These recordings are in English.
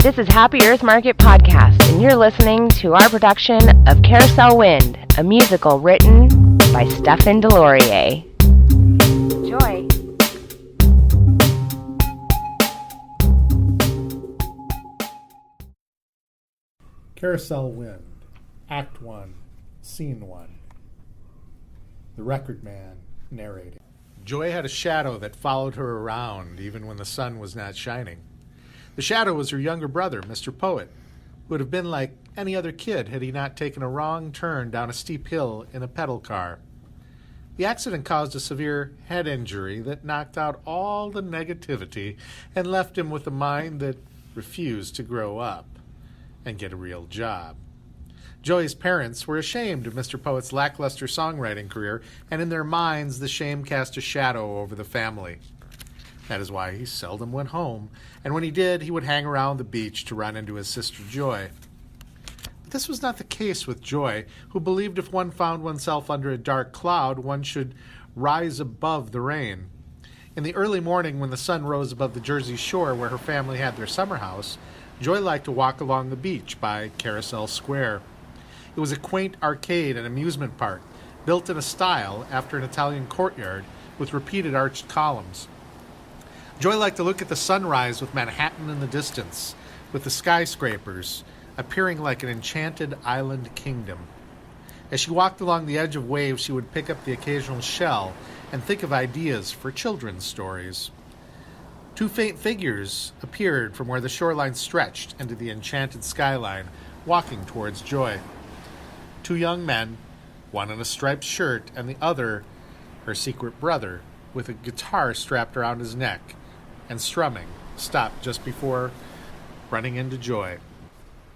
This is Happy Earth Market Podcast, and you're listening to our production of Carousel Wind, a musical written by Stefan Deslauriers. Enjoy. Carousel Wind, Act 1, Scene 1. The record man narrating. Joy had a shadow that followed her around even when the sun was not shining. The shadow was her younger brother, Mr. Poet, who would have been like any other kid had he not taken a wrong turn down a steep hill in a pedal car. The accident caused a severe head injury that knocked out all the negativity and left him with a mind that refused to grow up and get a real job. Joy's parents were ashamed of Mr. Poet's lackluster songwriting career, and in their minds the shame cast a shadow over the family. That is why he seldom went home, and when he did, he would hang around the beach to run into his sister Joy. But this was not the case with Joy, who believed if one found oneself under a dark cloud, one should rise above the rain. In the early morning, when the sun rose above the Jersey shore where her family had their summer house, Joy liked to walk along the beach by Carousel Square. It was a quaint arcade and amusement park, built in a style after an Italian courtyard with repeated arched columns. Joy liked to look at the sunrise with Manhattan in the distance, with the skyscrapers appearing like an enchanted island kingdom. As she walked along the edge of waves, she would pick up the occasional shell and think of ideas for children's stories. Two faint figures appeared from where the shoreline stretched into the enchanted skyline, walking towards Joy. Two young men, one in a striped shirt and the other her secret brother, with a guitar strapped around his neck and strumming, stopped just before running into Joy.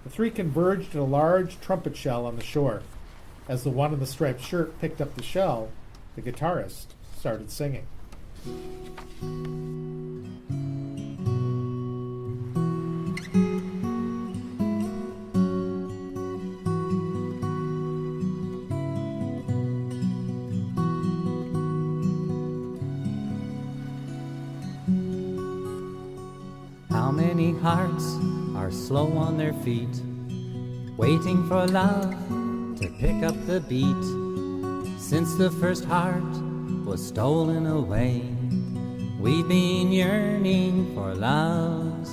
The three converged in a large trumpet shell on the shore. As the one in the striped shirt picked up the shell, the guitarist started singing. How many hearts are slow on their feet, waiting for love to pick up the beat? Since the first heart was stolen away, we've been yearning for love's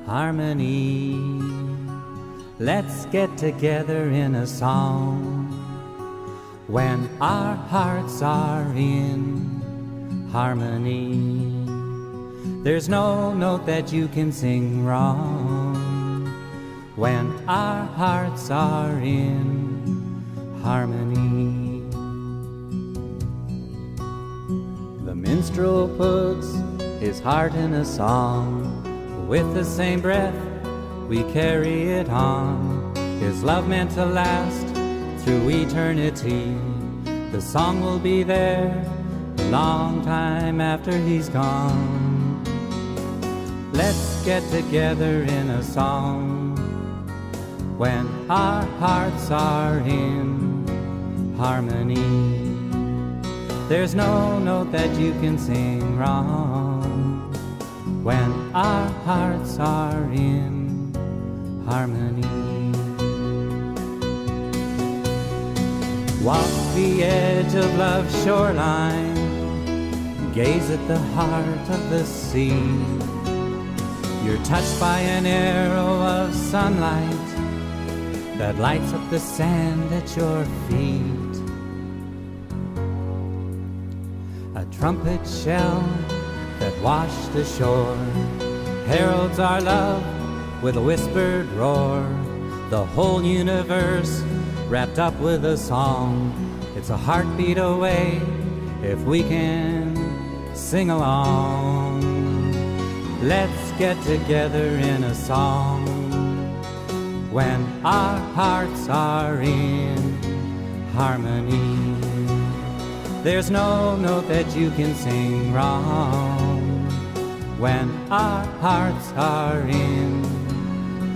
harmony. Let's get together in a song when our hearts are in harmony. There's no note that you can sing wrong when our hearts are in harmony. The minstrel puts his heart in a song. With the same breath we carry it on. His love meant to last through eternity. The song will be there a long time after he's gone. Let's get together in a song when our hearts are in harmony. There's no note that you can sing wrong when our hearts are in harmony. Walk the edge of love's shoreline, gaze at the heart of the sea. You're touched by an arrow of sunlight that lights up the sand at your feet. A trumpet shell that washed ashore heralds our love with a whispered roar. The whole universe wrapped up with a song. It's a heartbeat away if we can sing along. Let's get together in a song when our hearts are in harmony. There's no note that you can sing wrong when our hearts are in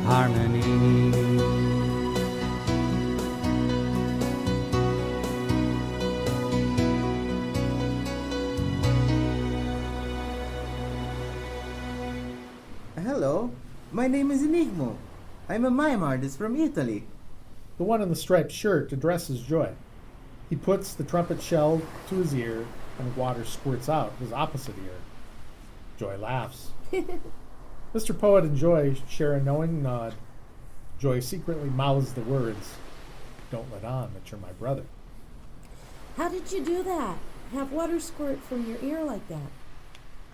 harmony. Hello, my My name is Enigmo. I'm a mime artist from Italy. The one in the striped shirt addresses Joy. He puts the trumpet shell to his ear, and water squirts out his opposite ear. Joy laughs. Mr. Poet and Joy share a knowing nod. Joy secretly mouths the words, "Don't let on that you're my brother." How did you do that? Have water squirt from your ear like that?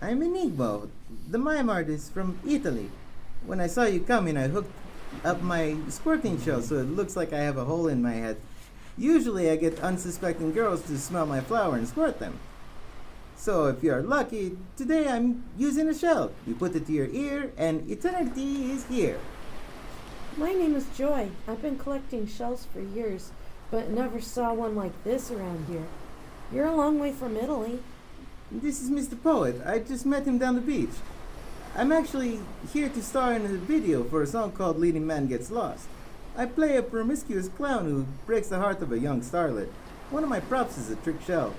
I'm Enigmo, the mime artist from Italy. When I saw you coming, I hooked up my squirting shell so it looks like I have a hole in my head. Usually I get unsuspecting girls to smell my flower and squirt them. So if you're lucky, today I'm using a shell. You put it to your ear and eternity is here. My name is Joy. I've been collecting shells for years, but never saw one like this around here. You're a long way from Italy. This is Mr. Poet. I just met him down the beach. I'm actually here to star in a video for a song called Leading Man Gets Lost. I play a promiscuous clown who breaks the heart of a young starlet. One of my props is a trick shell.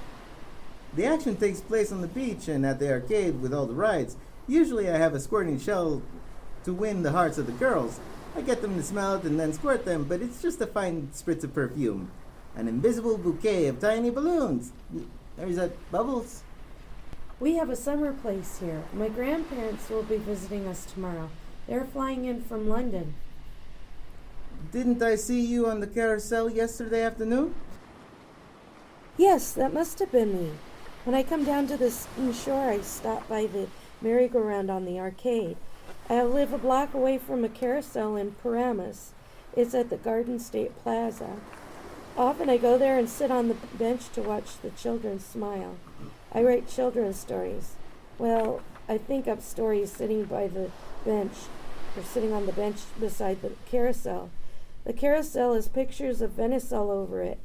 The action takes place on the beach and at the arcade with all the rides. Usually I have a squirting shell to win the hearts of the girls. I get them to smell it and then squirt them, but it's just a fine spritz of perfume. An invisible bouquet of tiny balloons. There's that Bubbles. We have a summer place here. My grandparents will be visiting us tomorrow. They're flying in from London. Didn't I see you on the carousel yesterday afternoon? Yes, that must have been me. When I come down to the shore, I stop by the merry-go-round on the arcade. I live a block away from a carousel in Paramus. It's at the Garden State Plaza. Often I go there and sit on the bench to watch the children smile. I write children's stories. Well, I think of stories sitting by the bench, or sitting on the bench beside the carousel. The carousel has pictures of Venice all over it.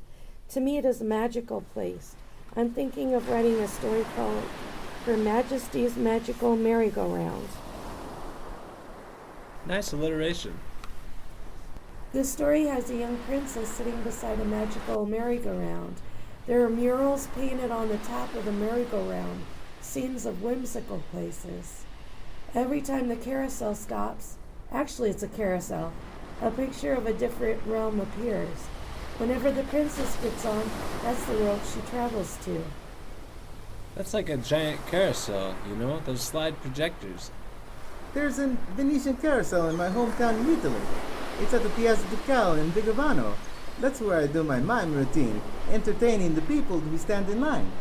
To me, it is a magical place. I'm thinking of writing a story called Her Majesty's Magical Merry-Go-Round. Nice alliteration. This story has a young princess sitting beside a magical merry-go-round. There are murals painted on the top of the merry-go-round, scenes of whimsical places. Every time the carousel stops, actually it's a carousel, a picture of a different realm appears. Whenever the princess gets on, that's the world she travels to. That's like a giant carousel, you know, those slide projectors. There's a Venetian carousel in my hometown in Italy. It's at the Piazza Ducale in Vigevano. That's where I do my mime routine, entertaining the people who stand in line.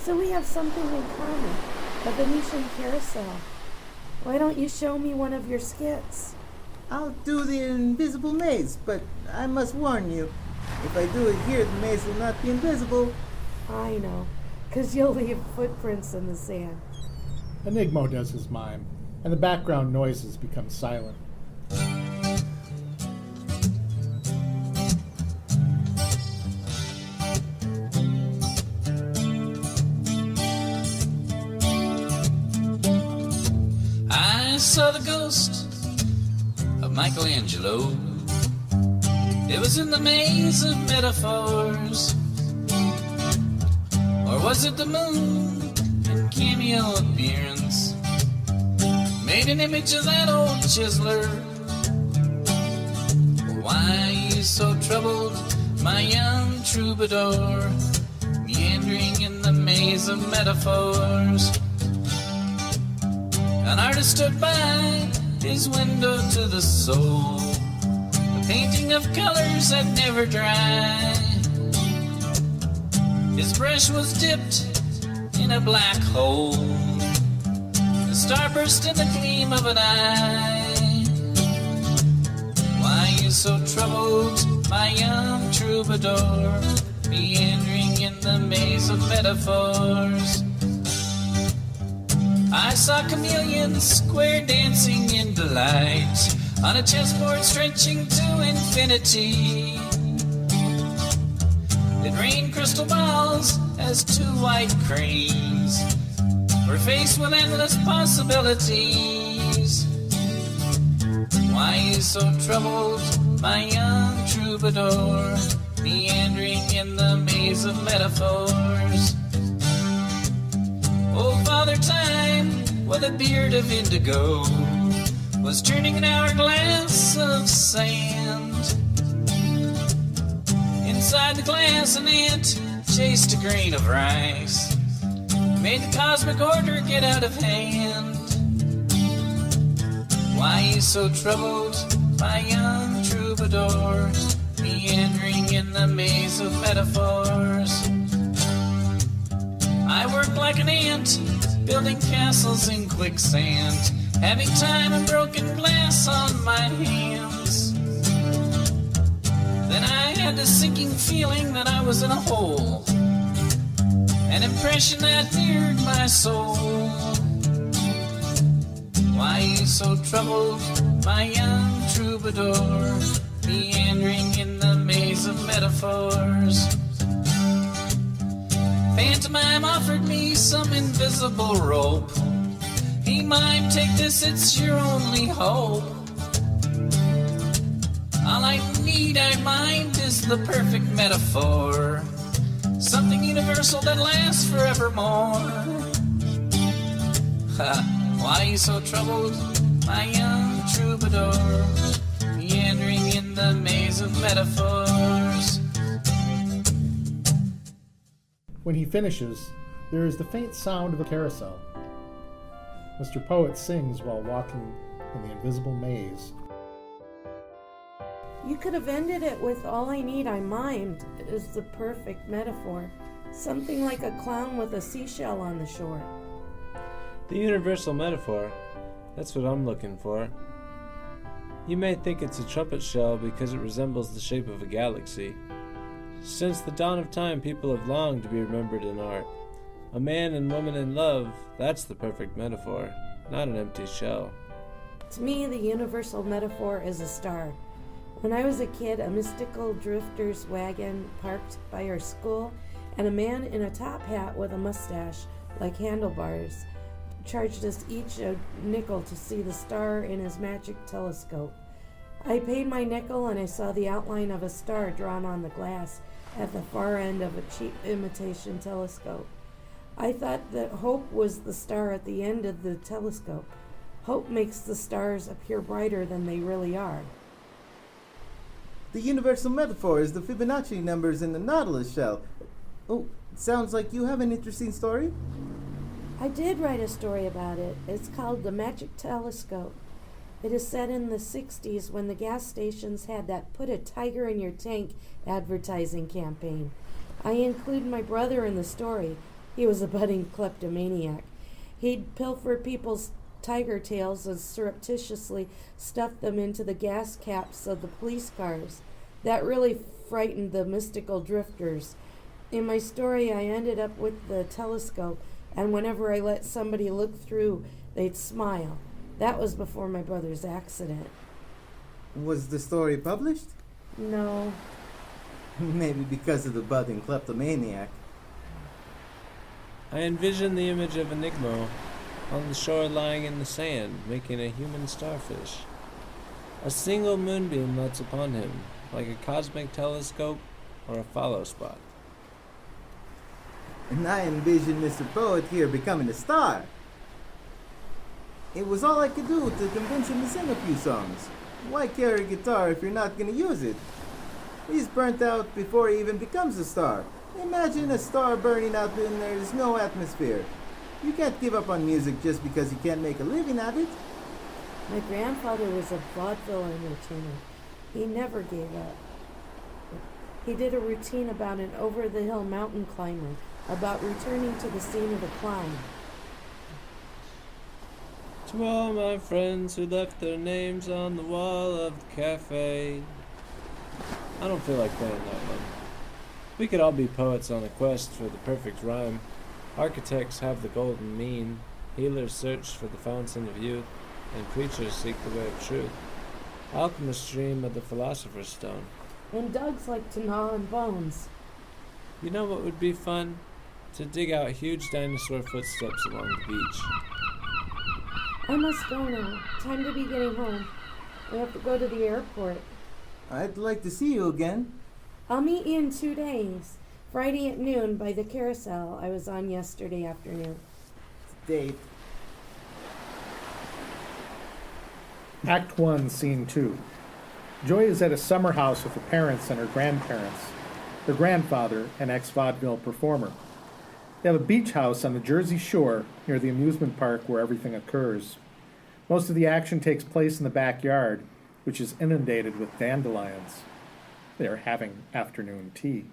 So we have something in common, a Venetian carousel. Why don't you show me one of your skits? I'll do the invisible maze, but I must warn you, if I do it here, the maze will not be invisible. I know, 'cause you'll leave footprints in the sand. Enigmo does his mime, and the background noises become silent. I saw the ghost of Michelangelo. It was in the maze of metaphors. Or was it the moon in cameo appearance? Made an image of that old chiseler. Why are you so troubled, my young troubadour? Meandering in the maze of metaphors. An artist stood by his window to the soul, a painting of colors that never dry. His brush was dipped in a black hole, the starburst in the gleam of an eye. Why are you so troubled, my young troubadour, meandering in the maze of metaphors? I saw chameleons square dancing in delight on a chessboard stretching to infinity. It rained crystal balls as two white cranes were faced with endless possibilities. Why are you so troubled, my young troubadour, meandering in the maze of metaphors? Oh, Father Time, with a beard of indigo, was turning an hourglass of sand. Inside the glass, an ant chased a grain of rice, made the cosmic order get out of hand. Why you so troubled, my young troubadour, meandering in the maze of metaphors? I work like an ant, building castles in quicksand, having time and broken glass on my hands. Then I had a sinking feeling that I was in a hole, an impression that neared my soul. Why you so troubled, my young troubadour, meandering in the maze of metaphors? Pantomime offered me some invisible rope. He mime, take this, it's your only hope. All I need, I mind, is the perfect metaphor, something universal that lasts forevermore. Ha, why you so troubled, my young troubadour, meandering in the maze of metaphors? When he finishes, there is the faint sound of a carousel. Mr. Poet sings while walking in the invisible maze. You could have ended it with all I need, I mimed, is the perfect metaphor. Something like a clown with a seashell on the shore. The universal metaphor, that's what I'm looking for. You may think it's a trumpet shell because it resembles the shape of a galaxy. Since the dawn of time, people have longed to be remembered in art. A man and woman in love, that's the perfect metaphor, not an empty shell. To me, the universal metaphor is a star. When I was a kid, a mystical drifter's wagon parked by our school, and a man in a top hat with a mustache like handlebars charged us each a nickel to see the star in his magic telescope. I paid my nickel and I saw the outline of a star drawn on the glass at the far end of a cheap imitation telescope. I thought that hope was the star at the end of the telescope. Hope makes the stars appear brighter than they really are. The universal metaphor is the Fibonacci numbers in the Nautilus shell. Oh, sounds like you have an interesting story. I did write a story about it. It's called The Magic Telescope. It is set in the 60s when the gas stations had that "put a tiger in your tank" advertising campaign. I include my brother in the story. He was a budding kleptomaniac. He'd pilfer people's tiger tails and surreptitiously stuff them into the gas caps of the police cars. That really frightened the mystical drifters. In my story, I ended up with the telescope, and whenever I let somebody look through, they'd smile. That was before my brother's accident. Was the story published? No. Maybe because of the budding kleptomaniac. I envision the image of Enigma on the shore lying in the sand, making a human starfish. A single moonbeam lights upon him, like a cosmic telescope or a follow spot. And I envision Mr. Poet here becoming a star. It was all I could do to convince him to sing a few songs. Why carry a guitar if you're not going to use it? He's burnt out before he even becomes a star. Imagine a star burning out when there's no atmosphere. You can't give up on music just because you can't make a living at it. My grandfather was a vaudeville entertainer. He never gave up. He did a routine about an over-the-hill mountain climber, about returning to the scene of the climb. To all my friends who left their names on the wall of the cafe. I don't feel like playing that one. We could all be poets on a quest for the perfect rhyme. Architects have the golden mean. Healers search for the fountain of youth, and preachers seek the way of truth. Alchemists dream of the philosopher's stone. And dogs like to gnaw on bones. You know what would be fun? To dig out huge dinosaur footsteps along the beach. I must go now. Time to be getting home. We have to go to the airport. I'd like to see you again. I'll meet you in 2 days. Friday at noon by the carousel I was on yesterday afternoon. Date. Act 1, Scene 2. Joy is at a summer house with her parents and her grandparents, her grandfather, an ex-vaudeville performer. They have a beach house on the Jersey Shore near the amusement park where everything occurs. Most of the action takes place in the backyard, which is inundated with dandelions. They are having afternoon tea.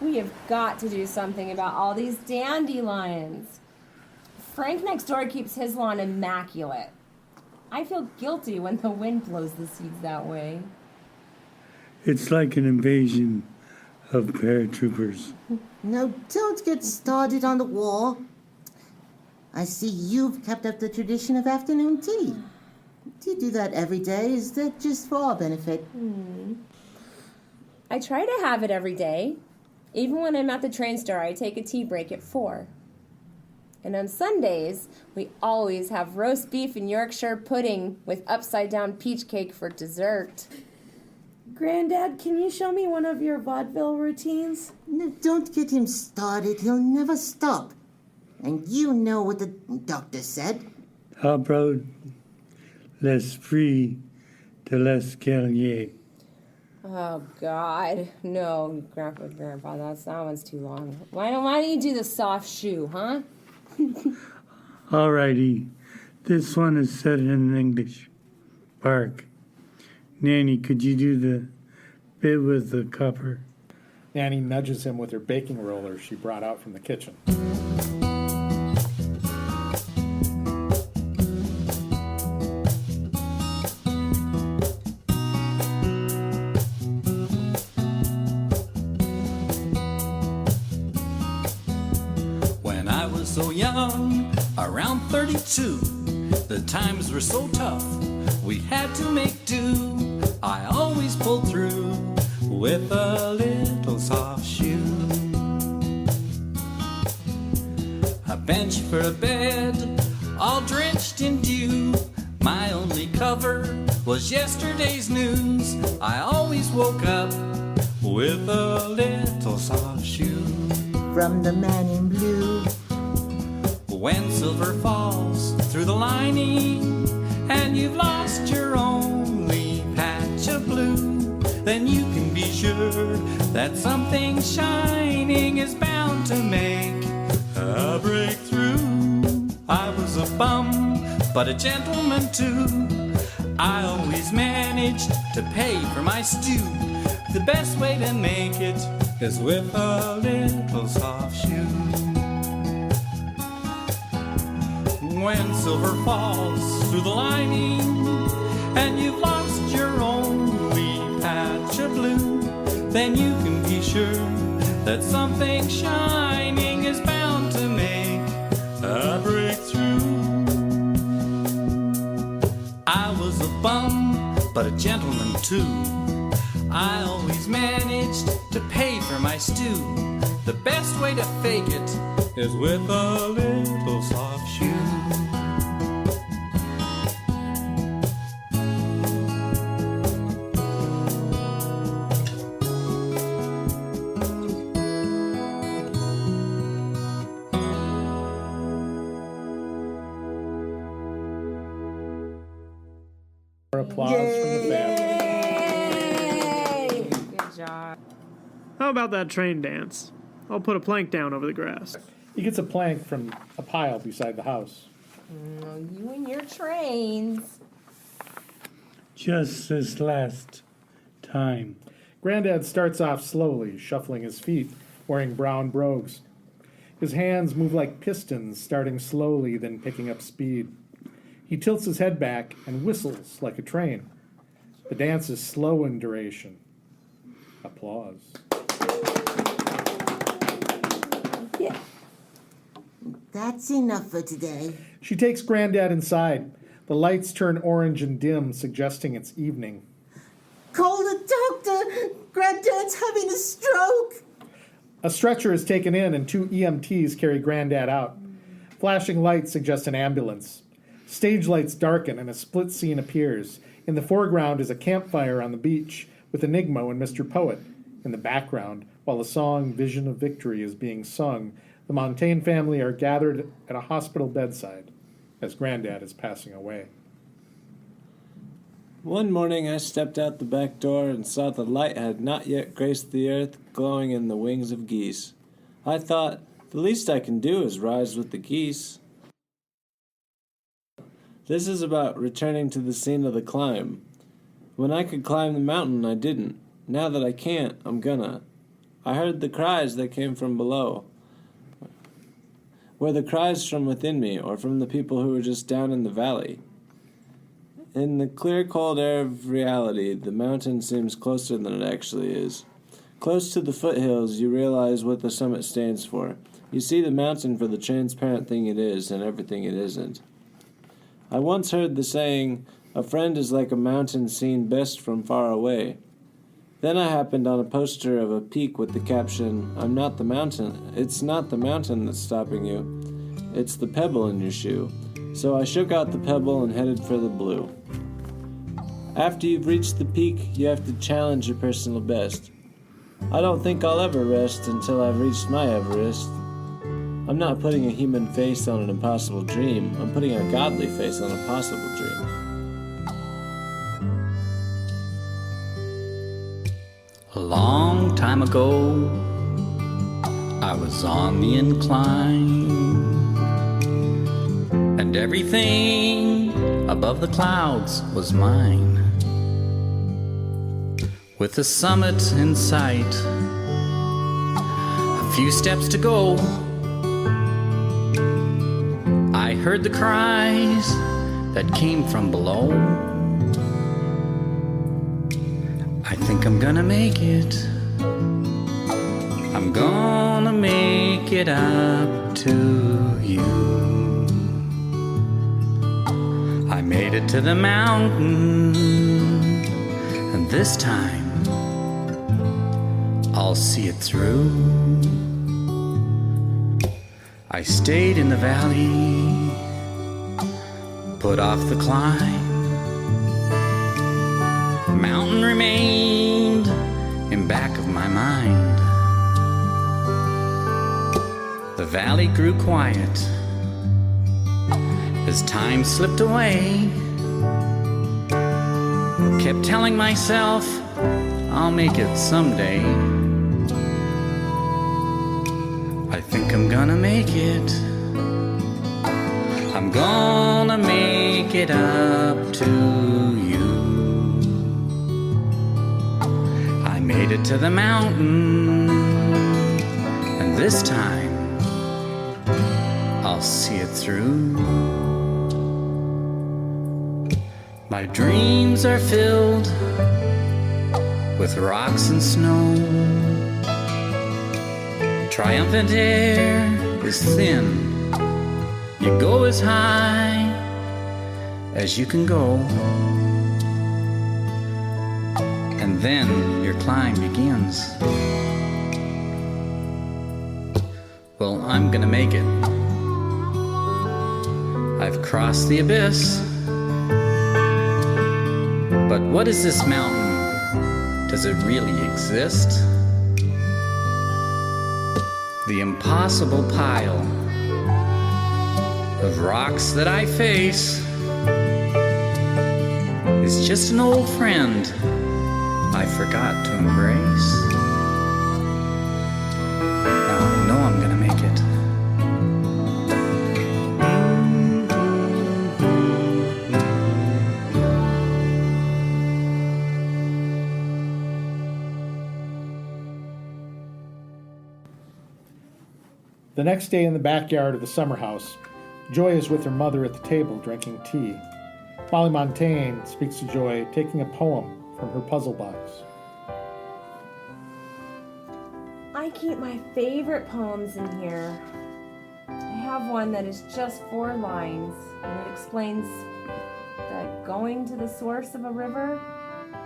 We have got to do something about all these dandelions. Frank next door keeps his lawn immaculate. I feel guilty when the wind blows the seeds that way. It's like an invasion of paratroopers. Now, don't get started on the war. I see you've kept up the tradition of afternoon tea. Do you do that every day? Is that just for our benefit? I try to have it every day. Even when I'm at the train store, I take a tea break at 4. And on Sundays, we always have roast beef and Yorkshire pudding with upside-down peach cake for dessert. Granddad, can you show me one of your vaudeville routines? No, don't get him started. He'll never stop. And you know what the doctor said. How about l'esprit de l'escalier? Oh, God. No, Grandpa, that one's too long. Why don't you do the soft shoe, huh? Alrighty, this one is set in an English park. Nanny, could you do the bit with the copper? Nanny nudges him with her baking roller she brought out from the kitchen. When I was so young, around 32, the times were so tough, we had to make do. I always pulled through with a little soft shoe. A bench for a bed, all drenched in dew. My only cover was yesterday's news. I always woke up with a little soft shoe. From the man in blue. When silver falls through the lining and you've lost your only patch of blue, then you can be sure that something shining is bound to make a breakthrough. I was a bum, but a gentleman too. I always managed to pay for my stew. The best way to make it is with a little soft shoe. When silver falls through the lining and you've lost your only patch of blue, then you can be sure that something shining is bound to make a breakthrough. I was a bum, but a gentleman too. I always managed to pay for my stew. The best way to fake it is with a little soft shoe. Applause from the family. Yay! Good job. How about that train dance? I'll put a plank down over the grass. He gets a plank from a pile beside the house. You and your trains. Just this last time. Granddad starts off slowly, shuffling his feet, wearing brown brogues. His hands move like pistons, starting slowly, then picking up speed. He tilts his head back and whistles like a train. The dance is slow in duration. Applause. Yeah. That's enough for today. She takes Granddad inside. The lights turn orange and dim, suggesting it's evening. Call the doctor! Granddad's having a stroke! A stretcher is taken in and 2 EMTs carry Granddad out. Flashing lights suggest an ambulance. Stage lights darken and a split scene appears. In the foreground is a campfire on the beach with Enigmo and Mr. Poet. In the background, while the song Vision of Victory is being sung, the Montaigne family are gathered at a hospital bedside as Granddad is passing away. One morning I stepped out the back door and saw the light had not yet graced the earth, glowing in the wings of geese. I thought, the least I can do is rise with the geese. This is about returning to the scene of the climb. When I could climb the mountain, I didn't. Now that I can't, I'm gonna. I heard the cries that came from below. Were the cries from within me, or from the people who were just down in the valley? In the clear, cold air of reality, the mountain seems closer than it actually is. Close to the foothills, you realize what the summit stands for. You see the mountain for the transparent thing it is and everything it isn't. I once heard the saying, "A friend is like a mountain seen best from far away." Then I happened on a poster of a peak with the caption, "I'm not the mountain. It's not the mountain that's stopping you. It's the pebble in your shoe." So I shook out the pebble and headed for the blue. After you've reached the peak, you have to challenge your personal best. I don't think I'll ever rest until I've reached my Everest. I'm not putting a human face on an impossible dream. I'm putting a godly face on a possible dream. A long time ago, I was on the incline, and everything above the clouds was mine. With the summit in sight, a few steps to go, I heard the cries that came from below. I think I'm gonna make it. I'm gonna make it up to you. I made it to the mountain, and this time I'll see it through. I stayed in the valley, put off the climb. The mountain remained in back of my mind. The valley grew quiet as time slipped away. Kept telling myself I'll make it someday. I think I'm gonna make it. I'm gonna make it up to you. I made it to the mountain, and this time I'll see it through. My dreams are filled with rocks and snow. Triumphant air is thin. You go as high as you can go, and then your climb begins. Well, I'm gonna make it. I've crossed the abyss. But what is this mountain? Does it really exist? The impossible pile of rocks that I face is just an old friend I forgot to embrace. Now I know I'm gonna make it. The next day in the backyard of the summer house, Joy is with her mother at the table drinking tea. Molly Montaigne speaks to Joy, taking a poem from her puzzle box. I keep my favorite poems in here. I have one that is just 4 lines, and it explains that going to the source of a river,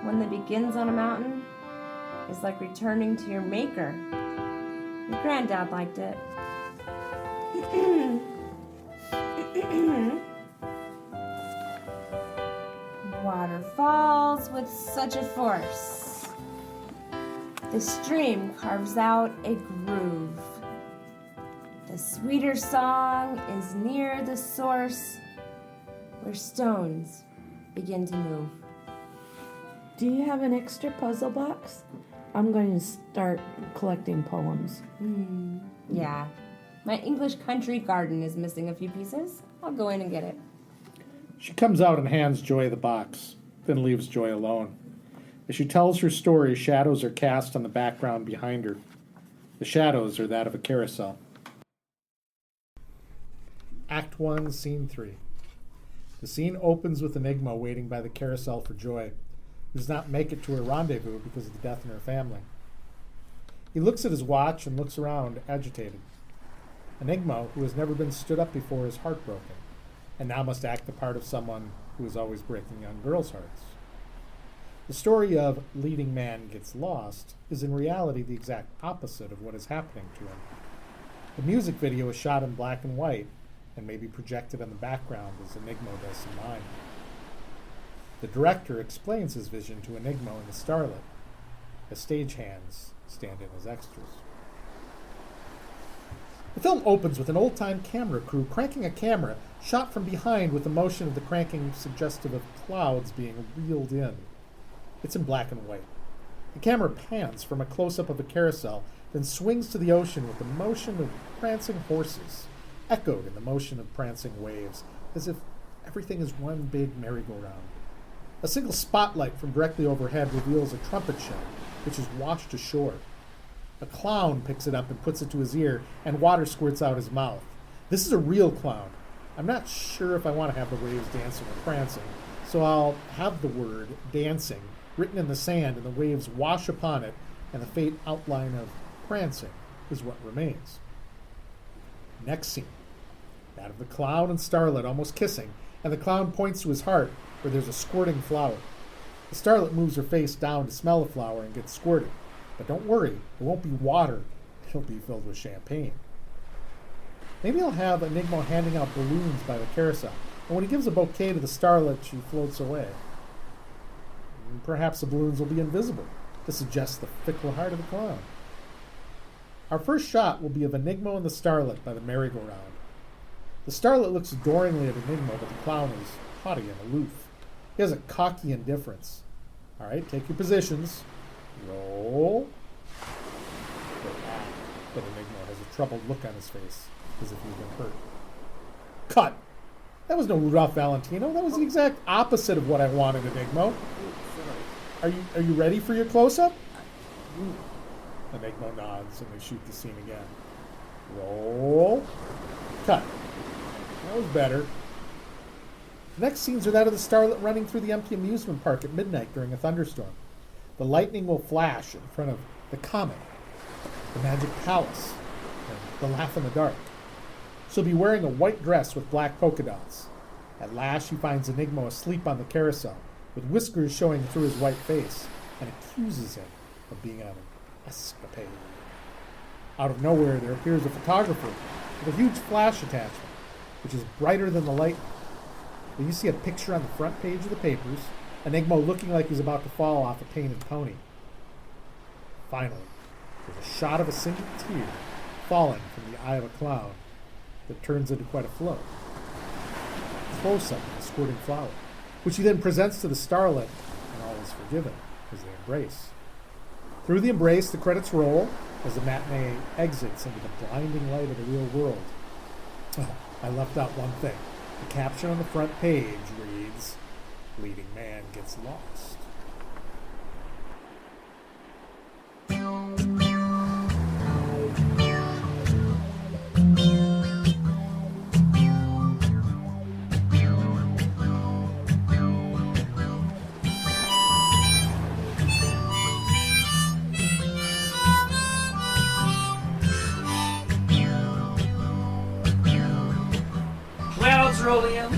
one that begins on a mountain, is like returning to your maker. Your granddad liked it. Water falls with such a force. The stream carves out a groove. The sweeter song is near the source where stones begin to move. Do you have an extra puzzle box? I'm going to start collecting poems. Yeah. My English country garden is missing a few pieces. I'll go in and get it. She comes out and hands Joy the box, then leaves Joy alone. As she tells her story, shadows are cast on the background behind her. The shadows are that of a carousel. Act 1, Scene 3. The scene opens with Enigma waiting by the carousel for Joy, who does not make it to her rendezvous because of the death in her family. He looks at his watch and looks around, agitated. Enigma, who has never been stood up before, is heartbroken, and now must act the part of someone who is always breaking young girls' hearts. The story of Leading Man Gets Lost is in reality the exact opposite of what is happening to him. The music video is shot in black and white and may be projected in the background as Enigma does in mine. The director explains his vision to Enigma and the starlet, as stagehands stand in as extras. The film opens with an old-time camera crew cranking a camera shot from behind with the motion of the cranking suggestive of clouds being reeled in. It's in black and white. The camera pans from a close-up of a carousel, then swings to the ocean with the motion of prancing horses, echoed in the motion of prancing waves, as if everything is one big merry-go-round. A single spotlight from directly overhead reveals a trumpet shell, which is washed ashore. A clown picks it up and puts it to his ear, and water squirts out his mouth. This is a real clown. I'm not sure if I want to have the waves dancing or prancing, so I'll have the word dancing written in the sand, and the waves wash upon it, and the faint outline of prancing is what remains. Next scene, that of the clown and starlet almost kissing, and the clown points to his heart, where there's a squirting flower. The starlet moves her face down to smell the flower and gets squirted. But don't worry, it won't be water. It'll be filled with champagne. Maybe I'll have Enigma handing out balloons by the carousel, and when he gives a bouquet to the starlet, she floats away. And perhaps the balloons will be invisible, to suggest the fickle heart of the clown. Our first shot will be of Enigma and the starlet by the merry-go-round. The starlet looks adoringly at Enigma, but the clown is haughty and aloof. He has a cocky indifference. All right, take your positions. Roll. But Enigma has a troubled look on his face, as if he's been hurt. Cut! That was no Rudolph Valentino. That was the exact opposite of what I wanted, Enigma. Are you ready for your close-up? Enigma nods, and they shoot the scene again. Roll. Cut. That was better. The next scenes are that of the starlet running through the empty amusement park at midnight during a thunderstorm. The lightning will flash in front of the comet, the magic palace, and the laugh in the dark. She'll be wearing a white dress with black polka dots. At last she finds Enigma asleep on the carousel, with whiskers showing through his white face, and accuses him of being on an escapade. Out of nowhere there appears a photographer with a huge flash attachment, which is brighter than the lightning. Then you see a picture on the front page of the papers, Enigma looking like he's about to fall off a painted pony. Finally, there's a shot of a single tear falling from the eye of a clown that turns into quite a float. Close-up of the squirting flower, which he then presents to the starlet, and all is forgiven as they embrace. Through the embrace, the credits roll as the matinee exits into the blinding light of the real world. Oh, I left out one thing. The caption on the front page reads, "Leading Man Gets Lost." Clouds roll in,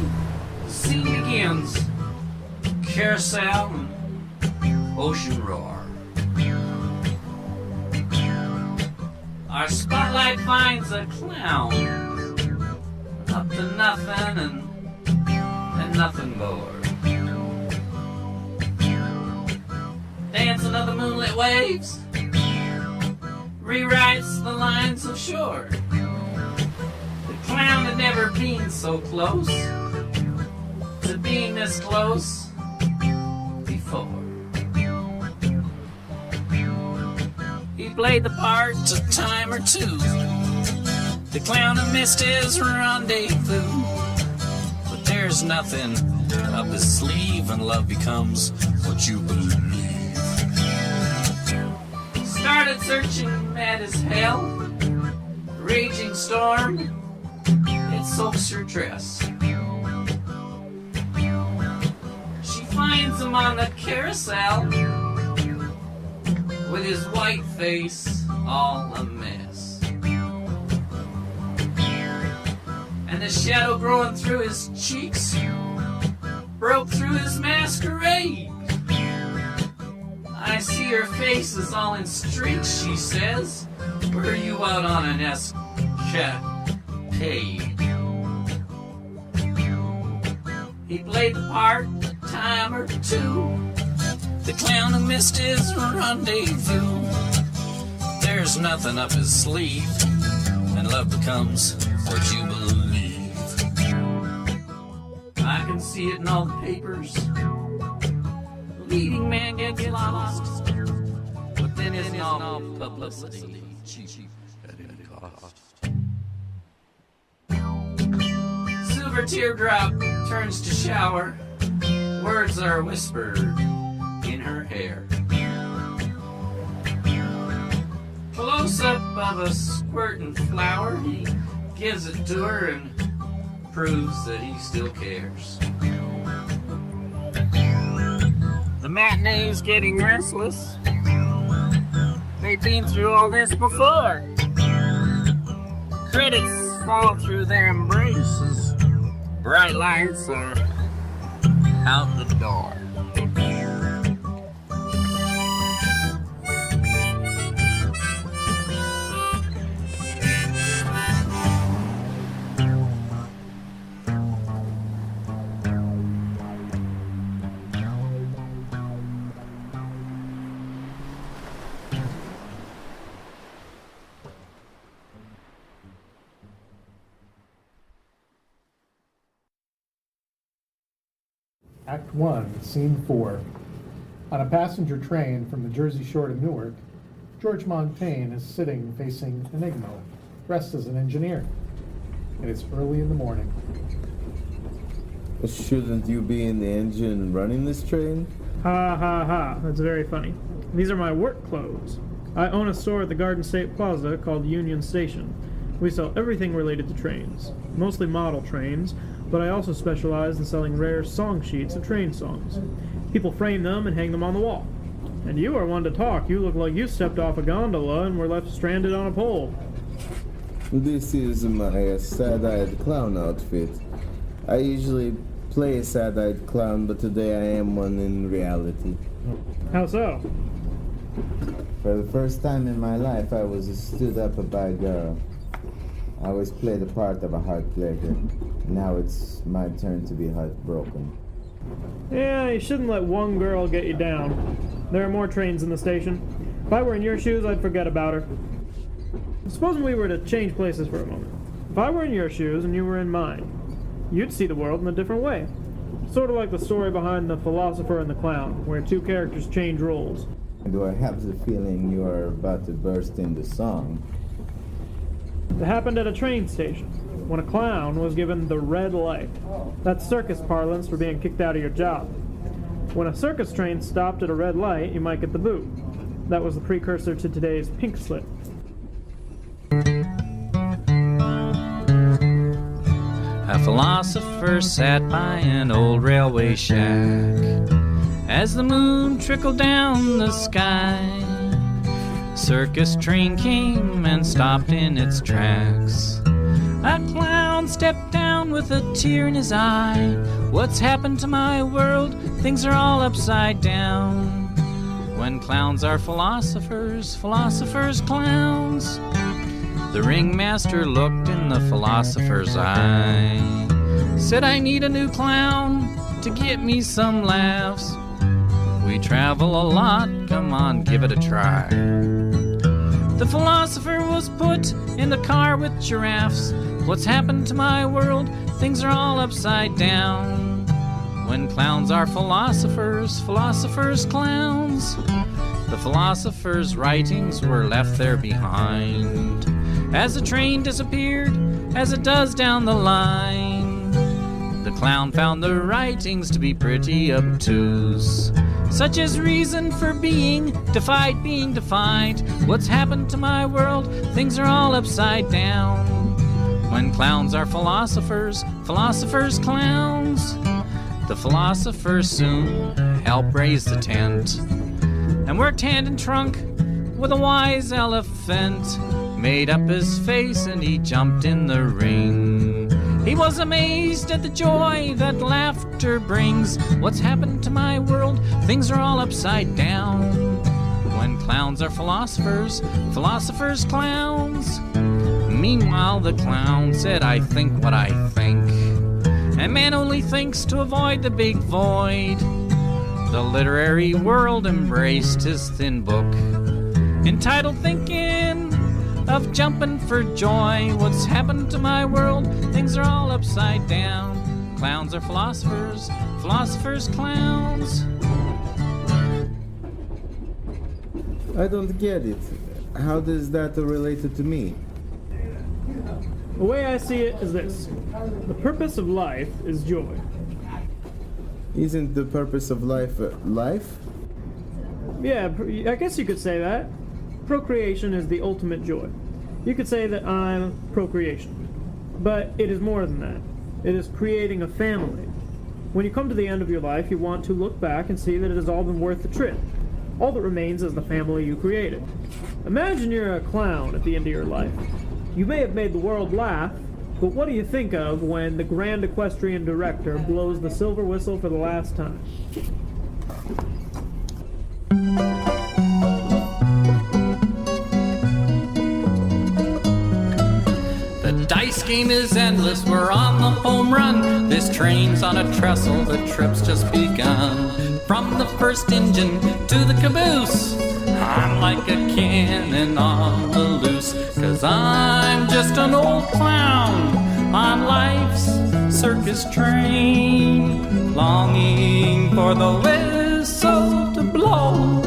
the scene begins. Carousel and ocean roar. Our spotlight finds a clown up to nothing and nothing more. Dancing on the moonlit waves rewrites the lines of shore. The clown had never been so close to being this close before. played the part a time or two. The clown who missed his rendezvous. But there's nothing up his sleeve, and love becomes what you believe. Started searching mad as hell. Raging storm, it soaks her dress. She finds him on the carousel with his white face all a mess. And the shadow growing through his cheeks broke through his masquerade. I see her face is all in streaks, she says. Were you out on an escapade? He played the part a time or two. The clown who missed his rendezvous. There's nothing up his sleeve, and love becomes what you believe. I can see it in all the papers. The leading man gets lost, but then it's all publicity. Cheap at any cost. Silver teardrop turns to shower. Words are whispered in her hair. Close up of a squirting flower, he gives it to her and proves that he still cares. The matinee's getting restless. They've been through all this before. Credits fall through their embraces. Bright lights are out the door. Act 1, Scene 4. On a passenger train from the Jersey Shore to Newark, George Montaigne is sitting facing Enigma, dressed as an engineer. It is early in the morning. Shouldn't you be in the engine running this train? Ha ha ha, that's very funny. These are my work clothes. I own a store at the Garden State Plaza called Union Station. We sell everything related to trains, mostly model trains, but I also specialize in selling rare song sheets of train songs. People frame them and hang them on the wall. And you are one to talk. You look like you stepped off a gondola and were left stranded on a pole. This is my sad-eyed clown outfit. I usually play a sad-eyed clown, but today I am one in reality. How so? For the first time in my life, I was stood up by a girl. I always play the part of a heartbreaker. Now it's my turn to be heartbroken. Yeah, you shouldn't let one girl get you down. There are more trains in the station. If I were in your shoes, I'd forget about her. Supposing we were to change places for a moment. If I were in your shoes and you were in mine, you'd see the world in a different way. Sort of like the story behind The Philosopher and the Clown, where two characters change roles. Do I have the feeling you are about to burst into song? It happened at a train station, when a clown was given the red light. That's circus parlance for being kicked out of your job. When a circus train stopped at a red light, you might get the boot. That was the precursor to today's pink slip. A philosopher sat by an old railway shack as the moon trickled down the sky. Circus train came and stopped in its tracks. A clown stepped down with a tear in his eye. What's happened to my world? Things are all upside down. When clowns are philosophers, philosophers clowns. The ringmaster looked in the philosopher's eye. Said, I need a new clown to get me some laughs. We travel a lot, come on, give it a try. The philosopher was put in the car with giraffes. What's happened to my world? Things are all upside down. When clowns are philosophers, philosophers clowns. The philosopher's writings were left there behind. As the train disappeared, as it does down the line, the clown found the writings to be pretty obtuse, such as reason for being defied. What's happened to my world? Things are all upside down. When clowns are philosophers, philosophers clowns, the philosophers soon help raise the tent, and worked hand in trunk with a wise elephant, made up his face and he jumped in the ring. He was amazed at the joy that laughter brings. What's happened to my world? Things are all upside down. When clowns are philosophers, philosophers clowns. Meanwhile the clown said, I think what I think, and man only thinks to avoid the big void. The literary world embraced his thin book, entitled Thinking of Jumping for Joy. What's happened to my world? Things are all upside down. Clowns are philosophers, philosophers clowns. I don't get it. How does that relate to me? The way I see it is this. The purpose of life is joy. Isn't the purpose of life life? Yeah, I guess you could say that. Procreation is the ultimate joy. You could say that I'm procreation. But it is more than that. It is creating a family. When you come to the end of your life, you want to look back and see that it has all been worth the trip. All that remains is the family you created. Imagine you're a clown at the end of your life. You may have made the world laugh, but what do you think of when the grand equestrian director blows the silver whistle for the last time? The dice game is endless, we're on the home run. This train's on a trestle, the trip's just begun. From the first engine to the caboose, I'm like a cannon on the loose, 'cause I'm just an old clown on life's circus train, longing for the whistle to blow,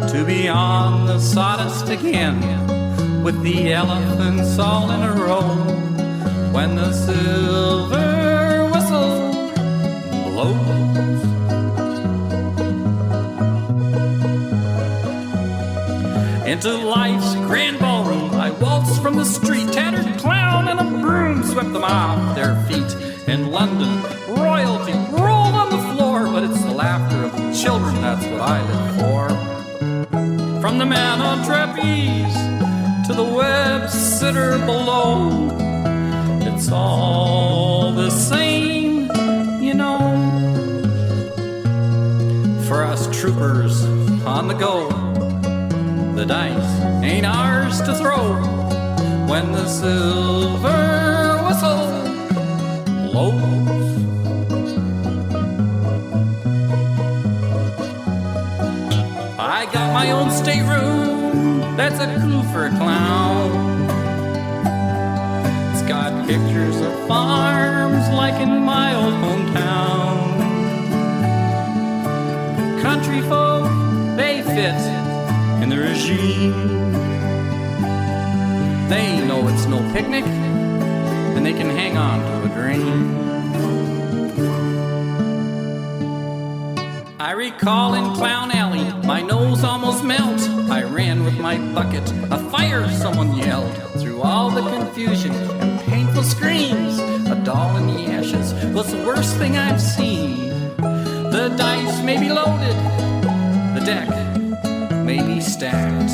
to be on the sawdust again, with the elephants all in a row, when the silver whistle blows. Into life's grand ballroom I waltzed from the street. Tattered clown and a broom swept them off their feet. In London, royalty rolled on the floor, but it's the laughter of children, that's what I live for. From the man on trapeze to the web sitter below, it's all the same, you know. For us troopers on the go, the dice ain't ours to throw, when the silver whistle blows. I got my own stateroom, that's a clue for a clown. It's got pictures of farms like in my old hometown. Country folk, they fit in the regime. They know it's no picnic, and they can hang on to a dream. I recall in Clown Alley, my nose almost melt. I ran with my bucket, a fire, someone yelled. Through all the confusion and painful screams, a doll in the ashes was the worst thing I've seen. The dice may be loaded, the deck may be stacked,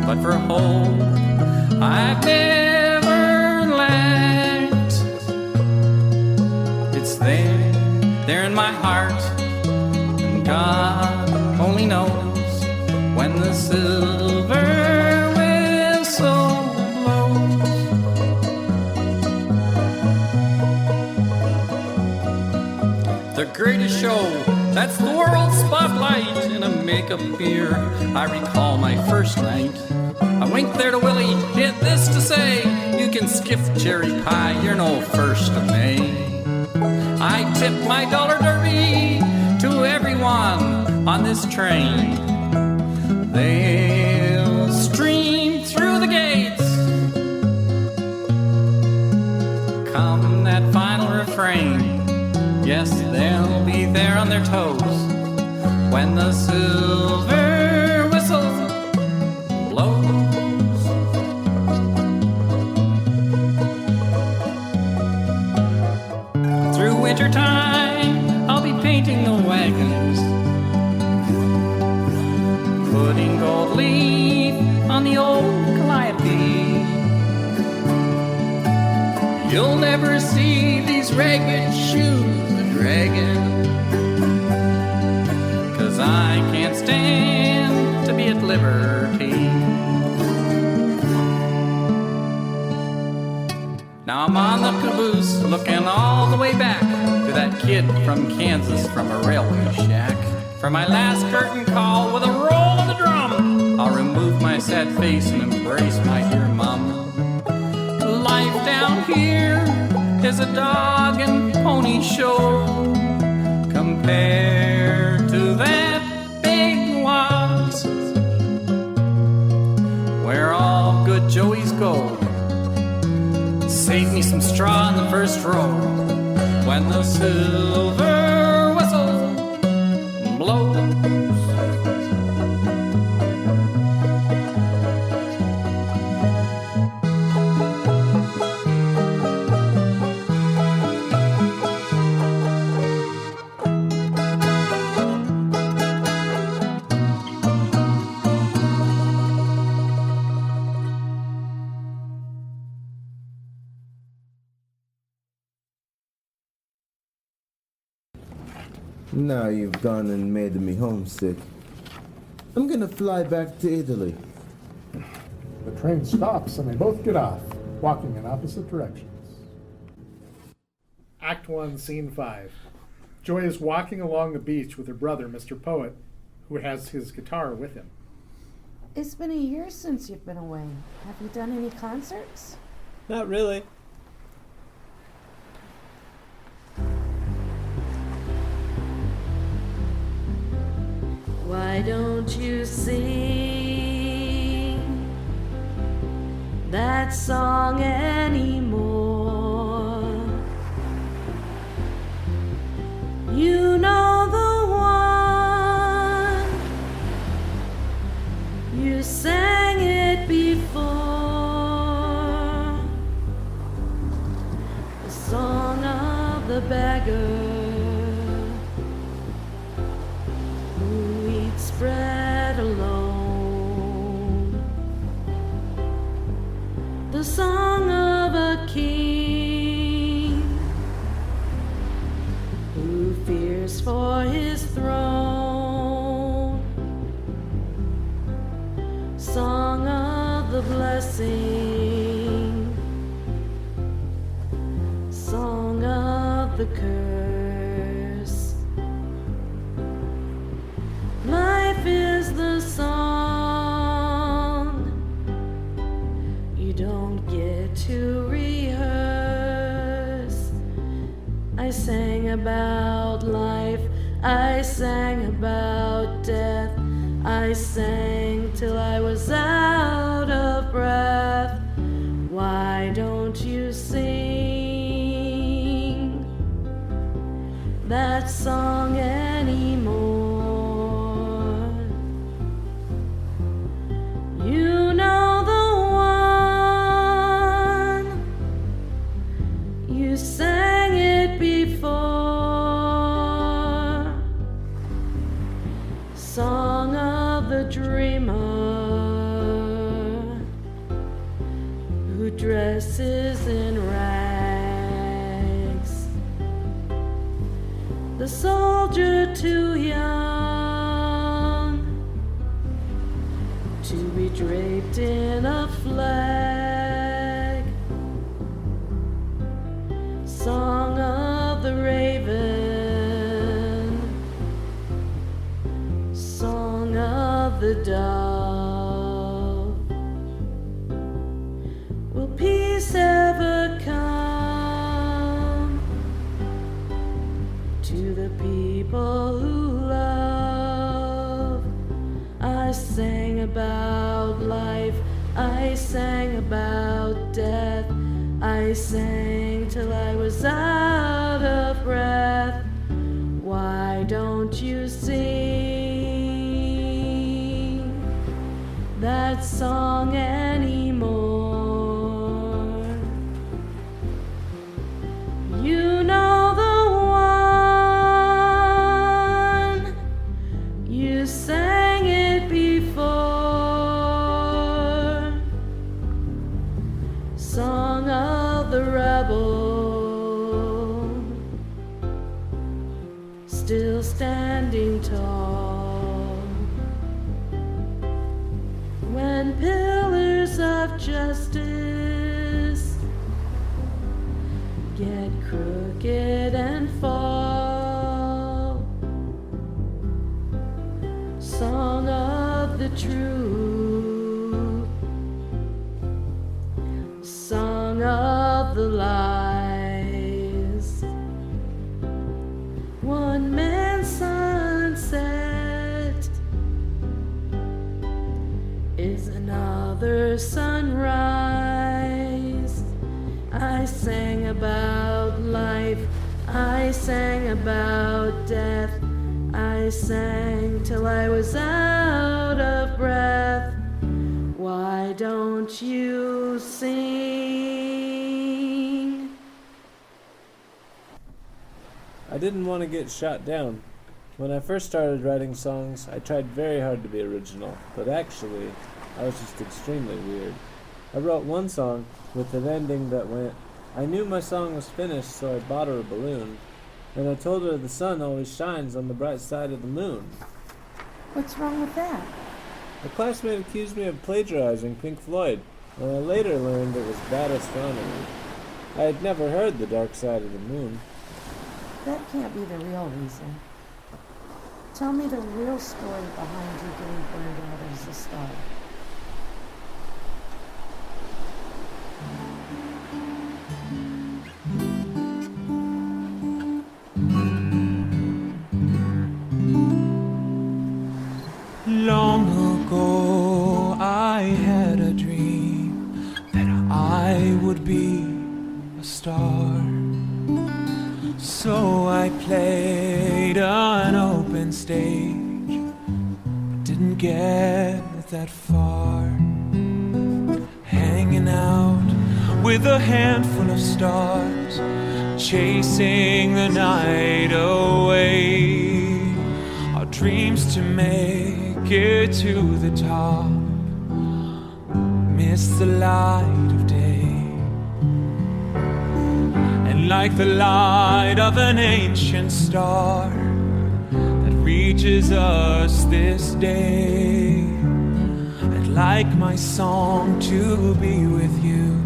but for hope I've never lacked. It's there in my heart, and God only knows when the silver whistle blows. The greatest show, that's the world spotlight in a makeup beer. I recall my first night. I winked there to Willie, did this to say, you can skip cherry pie, you're no 1st of May. I tipped my dollar derby to everyone on this train. They'll stream through the gates come that final refrain. Yes, they'll be there on their toes when the silver whistle blows. Through wintertime, I'll be painting the wagons, putting gold leaf on the old calliope. You'll never see these ragged shoes a-dragging, 'cause I can't stand to be at liberty. Now I'm on the caboose, looking all the way back to that kid from Kansas from a railway shack. For my last curtain call with a roll of the drum, I'll remove my sad face and embrace my dear mom. Life down here is a dog and pony show compared to that big was where all good Joeys go. Save me some straw in the first row when the silver whistle blows. Now you've gone and made me homesick. I'm gonna fly back to Italy. The train stops and they both get off, walking in opposite directions. Act 1, Scene 5. Joy is walking along the beach with her brother, Mr. Poet, who has his guitar with him. It's been a year since you've been away. Have you done any concerts? Not really. Why don't you sing that song anymore? You know the one, you sang it before, the song of the beggar bread alone, the song of a king who fears for his throne, song of the blessing, song of the curse. Life is the song you don't get to rehearse. I sang about life, I sang about death, I sang till I was out of breath. Why don't you sing that song anymore? You know the one, you sang it before, song of the dreamer who dresses in rags, the soldier too young to be draped in a flag, song of the raven, song of the dove. Will peace ever come to the people who love? I sang about life, I sang about death, I sang till I was out of breath. Why don't you sing that song anymore? You know the one, you sang it before. Song of the rebel, still standing tall. When pillars of justice get crooked and fall. Song of the truth, song of the lies. One man's sunset is another sunrise. I sang about life, I sang about death, I sang till I was out of breath. Why don't you sing? I didn't want to get shot down. When I first started writing songs, I tried very hard to be original, but actually, I was just extremely weird. I wrote one song with an ending that went, I knew my song was finished, so I bought her a balloon, and I told her the sun always shines on the bright side of the moon. What's wrong with that? A classmate accused me of plagiarizing Pink Floyd, and I later learned it was bad astronomy. I had never heard the dark side of the moon. That can't be the real reason. Tell me the real story behind you getting burned out as a star. Long ago I had a dream that I would be a star. So I played an open stage, but didn't get that far. Hanging out with a handful of stars, chasing the night away. Our dreams to make it to the top, miss the light of day. And like the light of an ancient star that reaches us this day, I'd like my song to be with you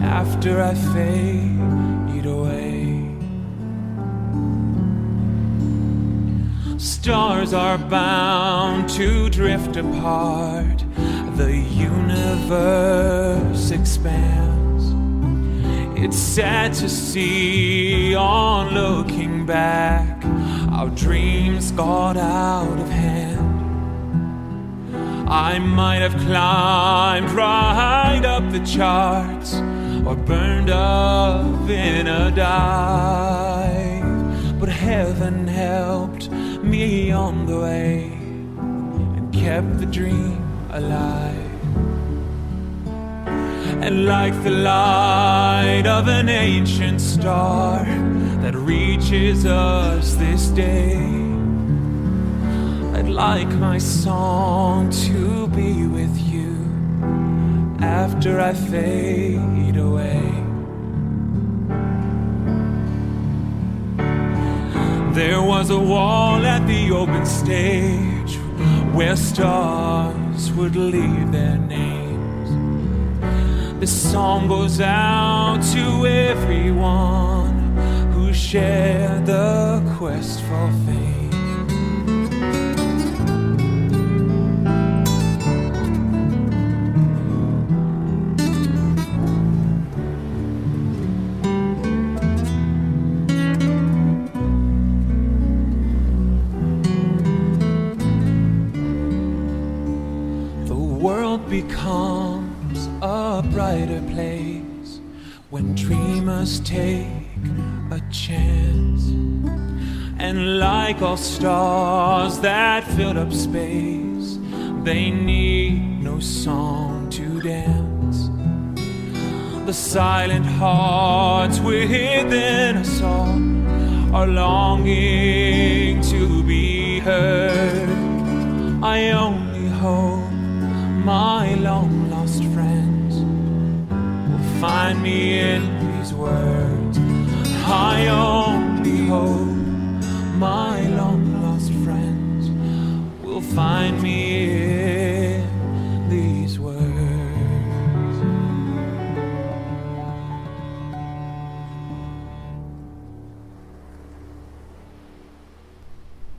after I fade away. Stars are bound to drift apart, the universe expands. It's sad to see, on looking back, our dreams got out of hand. I might have climbed right up the charts, or burned up in a dive, but heaven helped me on the way and kept the dream alive. And like the light of an ancient star that reaches us this day, I'd like my song to be with you after I fade away. There was a wall at the open stage where stars would leave their names. This song goes out to everyone who shared the quest for fame. becomes a brighter place when dreamers take a chance. And like all stars that filled up space, they need no song to dance. The silent hearts within us all are longing to be heard. I only hope my long lost friends will find me in these words. I only hope my long lost friends will find me in these words.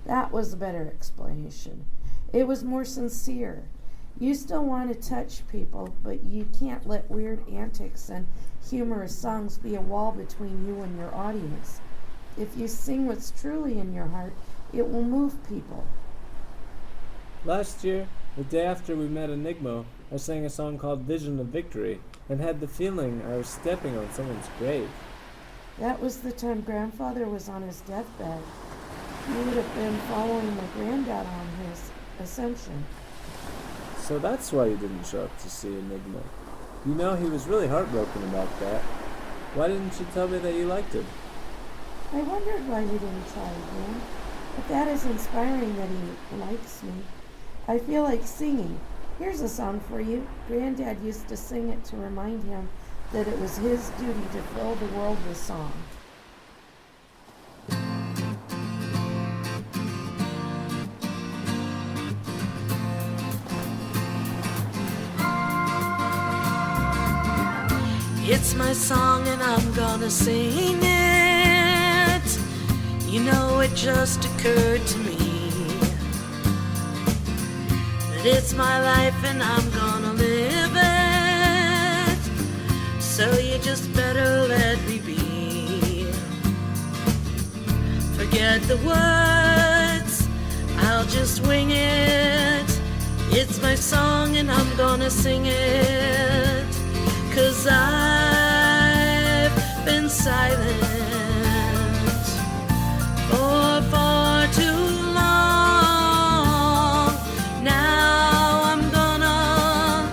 That was a better explanation. It was more sincere. You still want to touch people, but you can't let weird antics and humorous songs be a wall between you and your audience. If you sing what's truly in your heart, it will move people. Last year, the day after we met Enigmo, I sang a song called Vision of Victory and had the feeling I was stepping on someone's grave. That was the time Grandfather was on his deathbed. You would have been following my granddad on his ascension. So that's why you didn't show up to see Enigma. You know, he was really heartbroken about that. Why didn't you tell me that you liked him? I wondered why you didn't try again. But that is inspiring that he likes me. I feel like singing. Here's a song for you. Granddad used to sing it to remind him that it was his duty to fill the world with song. It's my song and I'm gonna sing it. You know, it just occurred to me that it's my life and I'm gonna live it. So you just better let me be. Forget the words, I'll just wing it. It's my song and I'm gonna sing it. 'Cause I've been silent for far too long. Now I'm gonna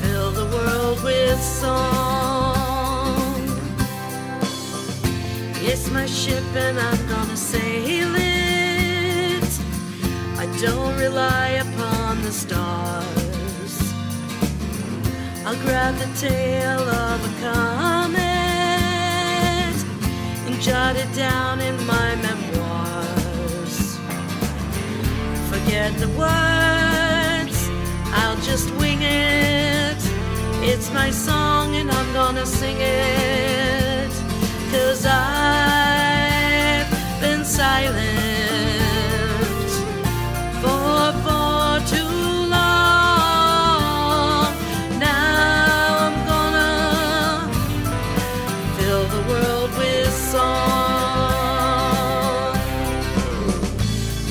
fill the world with song. It's my ship and I'm gonna sail it. I don't rely upon the stars. I'll grab the tail of a comet and jot it down in my memoirs. Forget the words, I'll just wing it. It's my song and I'm gonna sing it. 'Cause I've been silent for far too long. Now I'm gonna fill the world with song.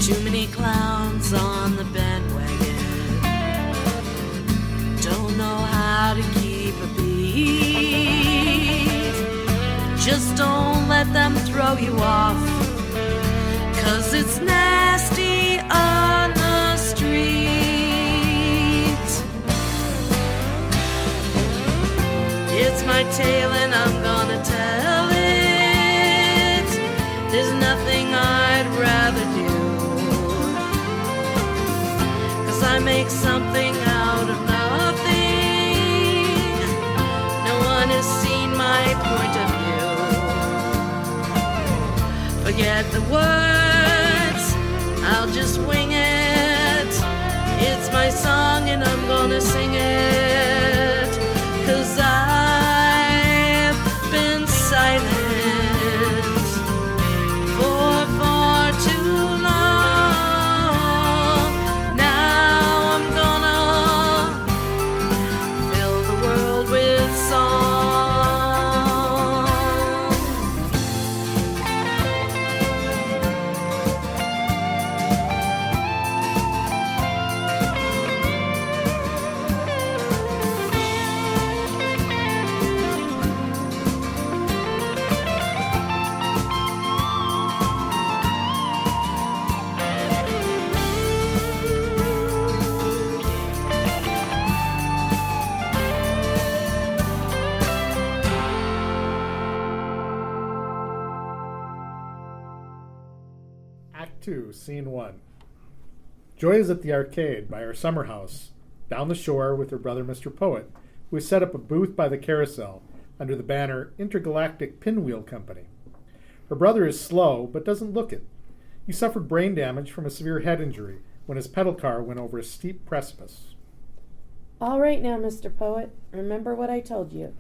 Too many clowns on the bandwagon, don't know how to keep a beat. Just don't let them throw you off, 'cause it's nasty on the street. It's my tale and I'm gonna tell it. There's nothing I'd rather do, 'cause I make something out of nothing. No one has seen my point of view. Forget the words, I'll just wing it. It's my song and I'm gonna sing it. 'Cause I've been silent for far too long. Now I'm gonna fill the world with song. 2, Scene 1. Joy is at the arcade by her summer house, down the shore with her brother Mr. Poet, who has set up a booth by the carousel under the banner Intergalactic Pinwheel Company. Her brother is slow, but doesn't look it. He suffered brain damage from a severe head injury when his pedal car went over a steep precipice. All right now, Mr. Poet. Remember what I told you.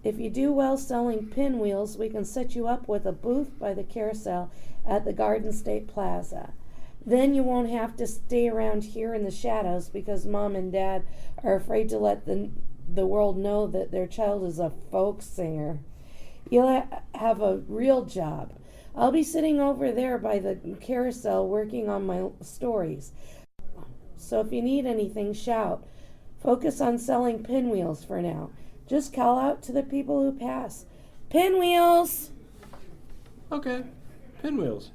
If you do well selling pinwheels, we can set you up with a booth by the carousel at the Garden State Plaza. Then you won't have to stay around here in the shadows because Mom and Dad are afraid to let the world know that their child is a folk singer. You'll have a real job. I'll be sitting over there by the carousel working on my stories. So if you need anything, shout. Focus on selling pinwheels for now. Just call out to the people who pass. Pinwheels! Okay, pinwheels.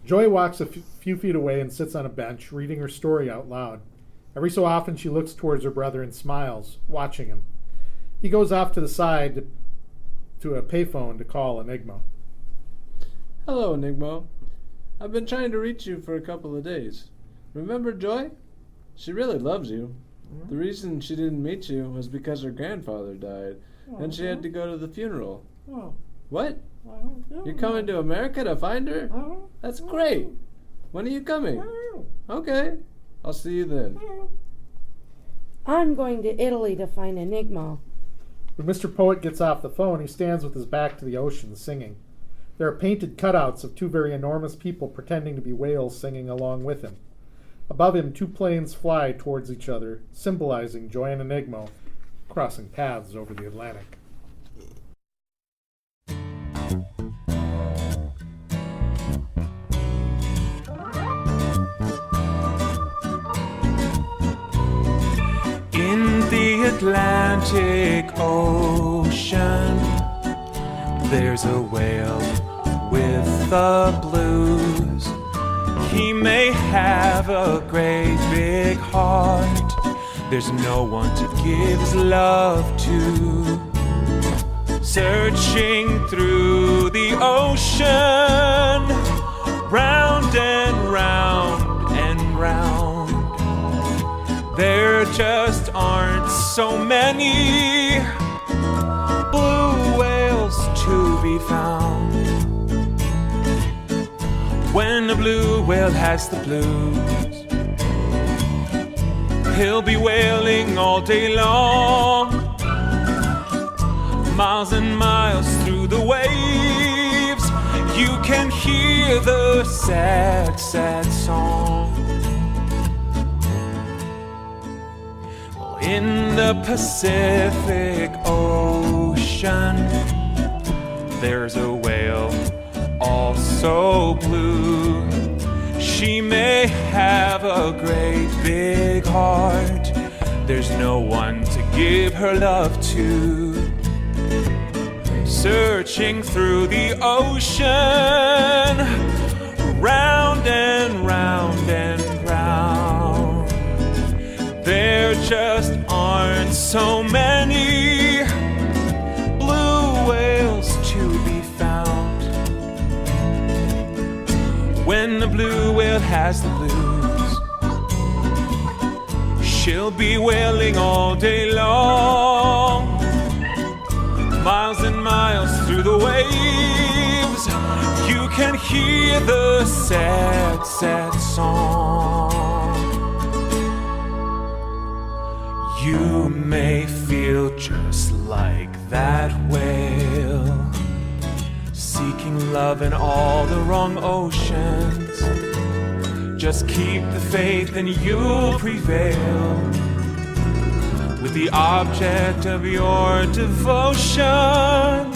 Joy walks a few feet away and sits on a bench, reading her story out loud. Every so often she looks towards her brother and smiles, watching him. He goes off to the side to a payphone to call Enigma. Hello, Enigma. I've been trying to reach you for a couple of days. Remember Joy? She really loves you. The reason she didn't meet you was because her grandfather died, and she had to go to the funeral. What? You're coming to America to find her? That's great. When are you coming? Okay, I'll see you then. I'm going to Italy to find Enigma. When Mr. Poet gets off the phone, he stands with his back to the ocean, singing. There are painted cutouts of two very enormous people pretending to be whales singing along with him. Above him, two planes fly towards each other, symbolizing Joy and Enigma crossing paths over the Atlantic. In the Atlantic Ocean, there's a whale with the blues. He may have a great big heart. There's no one to give his love to. Searching through the ocean, round and round and round. There just aren't so many blue whales to be found. When a blue whale has the blues, he'll be wailing all day long, miles and miles through the waves. You can hear the sad, sad song. In the Pacific Ocean, there's a whale also blue. She may have a great big heart. There's no one to give her love to. Searching through the ocean, round and round and round. There just aren't so many blue whales to be found. When the blue whale has the blues, she'll be wailing all day long, miles and miles through the waves. You can hear the sad, sad song. You may feel just like that whale, seeking love in all the wrong oceans. Just keep the faith and you'll prevail with the object of your devotion.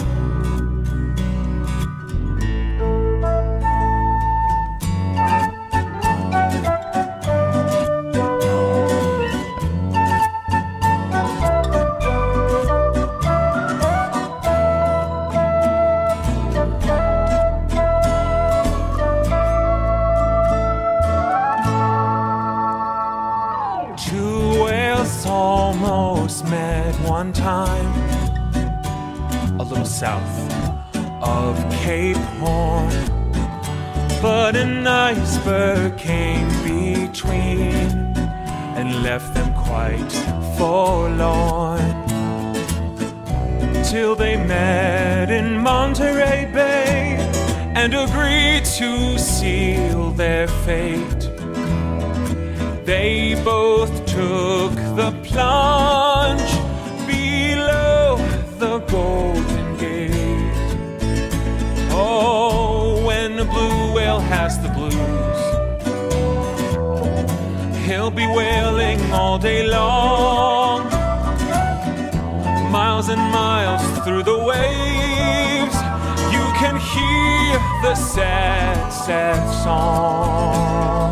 One time, a little south of Cape Horn. but an iceberg came between and left them quite forlorn, till they met in Monterey Bay and agreed to seal their fate. They both took the plunge below the Golden Gate. Oh, when the blue whale has the blues, he'll be wailing all day long, miles and miles through the waves. You can hear the sad, sad song.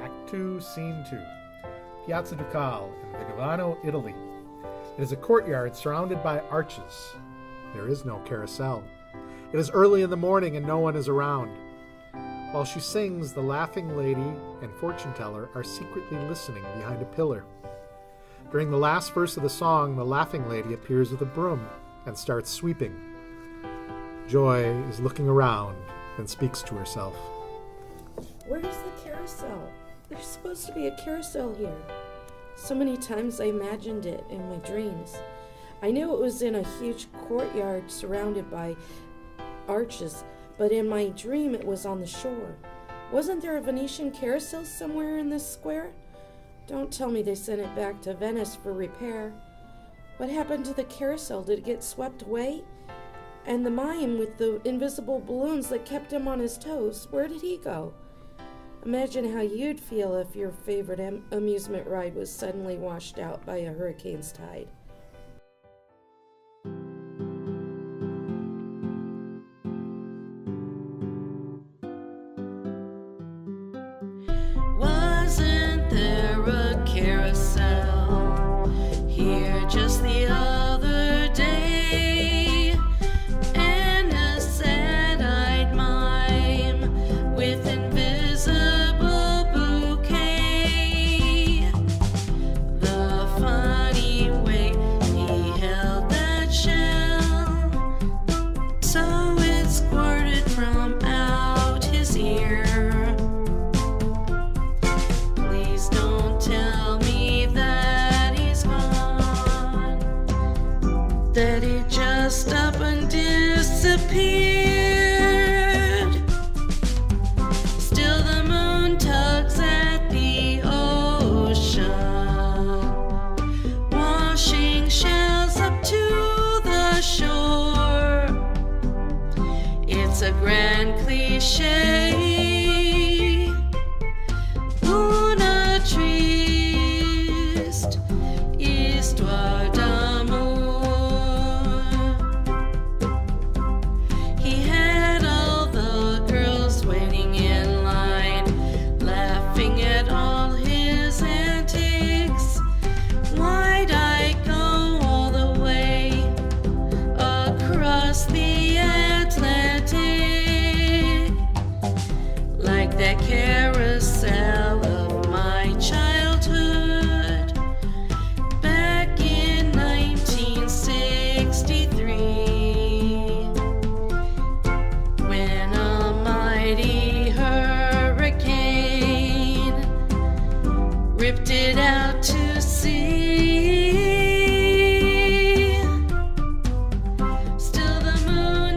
Act 2, Scene 2. Piazza Ducale in Vigevano, Italy. It is a courtyard surrounded by arches. There is no carousel. It is early in the morning and no one is around. While she sings, the laughing lady and fortune teller are secretly listening behind a pillar. During the last verse of the song, the laughing lady appears with a broom and starts sweeping. Joy is looking around and speaks to herself. Where's the carousel? There's supposed to be a carousel here. So many times I imagined it in my dreams. I knew it was in a huge courtyard surrounded by arches, but in my dream it was on the shore. Wasn't there a Venetian carousel somewhere in this square? Don't tell me they sent it back to Venice for repair. What happened to the carousel? Did it get swept away? And the mime with the invisible balloons that kept him on his toes, where did he go? Imagine how you'd feel if your favorite amusement ride was suddenly washed out by a hurricane's tide. Wasn't there a carousel here just the other day? And a sad-eyed mime with invisible bouquet. The funny way he held that shell, so it squirted from out his ear. Please don't tell me that he's gone, that he just up and disappeared. Still the moon tugs at the ocean, washing shells up to the shore. It's a grand cliche. Una triste histoire d'amour. He had all the girls waiting in line, laughing at all his antics. Why'd I go all the way across the Atlantic? Like that carousel of my childhood back in 1963, when a mighty hurricane ripped it out to sea. Still the moon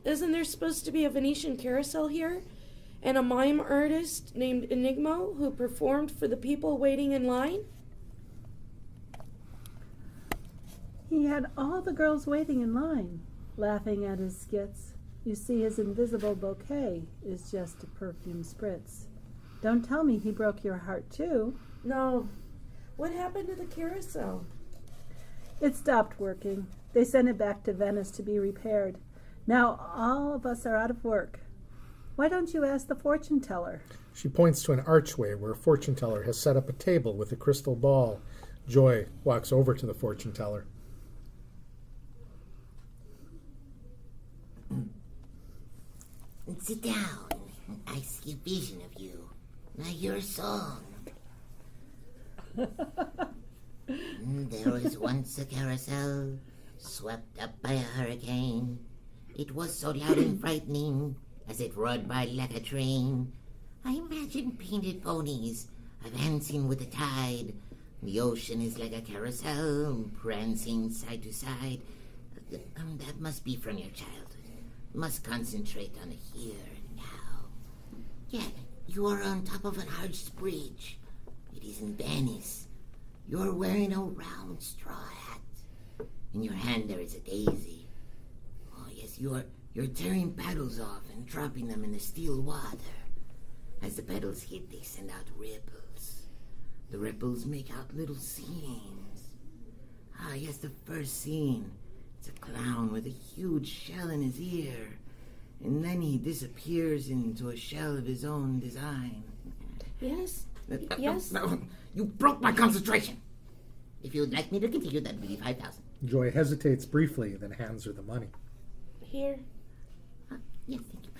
isn't there supposed to be a Venetian carousel here? And a mime artist named Enigmo who performed for the people waiting in line? He had all the girls waiting in line, laughing at his skits. You see, his invisible bouquet is just a perfume spritz. Don't tell me he broke your heart, too. No. What happened to the carousel? It stopped working. They sent it back to Venice to be repaired. Now all of us are out of work. Why don't you ask the fortune teller? She points to an archway where a fortune teller has set up a table with a crystal ball. Joy walks over to the fortune teller. Sit down. I see a vision of you. I hear a song. There was once a carousel, swept up by a hurricane. It was so loud and frightening as it roared by like a train. I imagine painted ponies advancing with the tide. The ocean is like a carousel, prancing side to side. That must be from your childhood. You must concentrate on the here and now. Yeah, you are on top of an arched bridge. It is in Venice. You're wearing a round straw hat. In your hand there is a daisy. Oh yes, you're tearing petals off and dropping them in the still water. As the petals hit, they send out ripples. The ripples make out little scenes. Ah yes, the first scene. It's a clown with a huge shell in his ear. And then he disappears into a shell of his own design. Yes? Yes? No, you broke my concentration. If you would like me to continue, that would be 5,000. Joy hesitates briefly, then hands her the money. Here. Yes, thank you.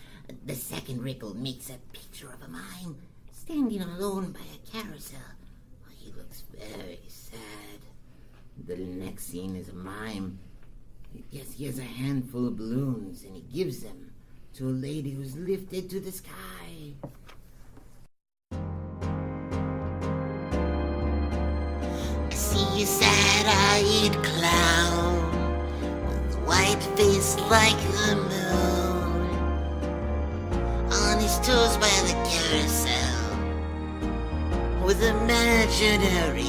The second ripple makes a picture of a mime standing alone by a carousel. Oh, he looks very sad. The next scene is a mime. Yes, he has a handful of balloons, and he gives them to a lady who's lifted to the sky. I see a sad-eyed clown with white face like the moon, on his toes by the carousel with imaginary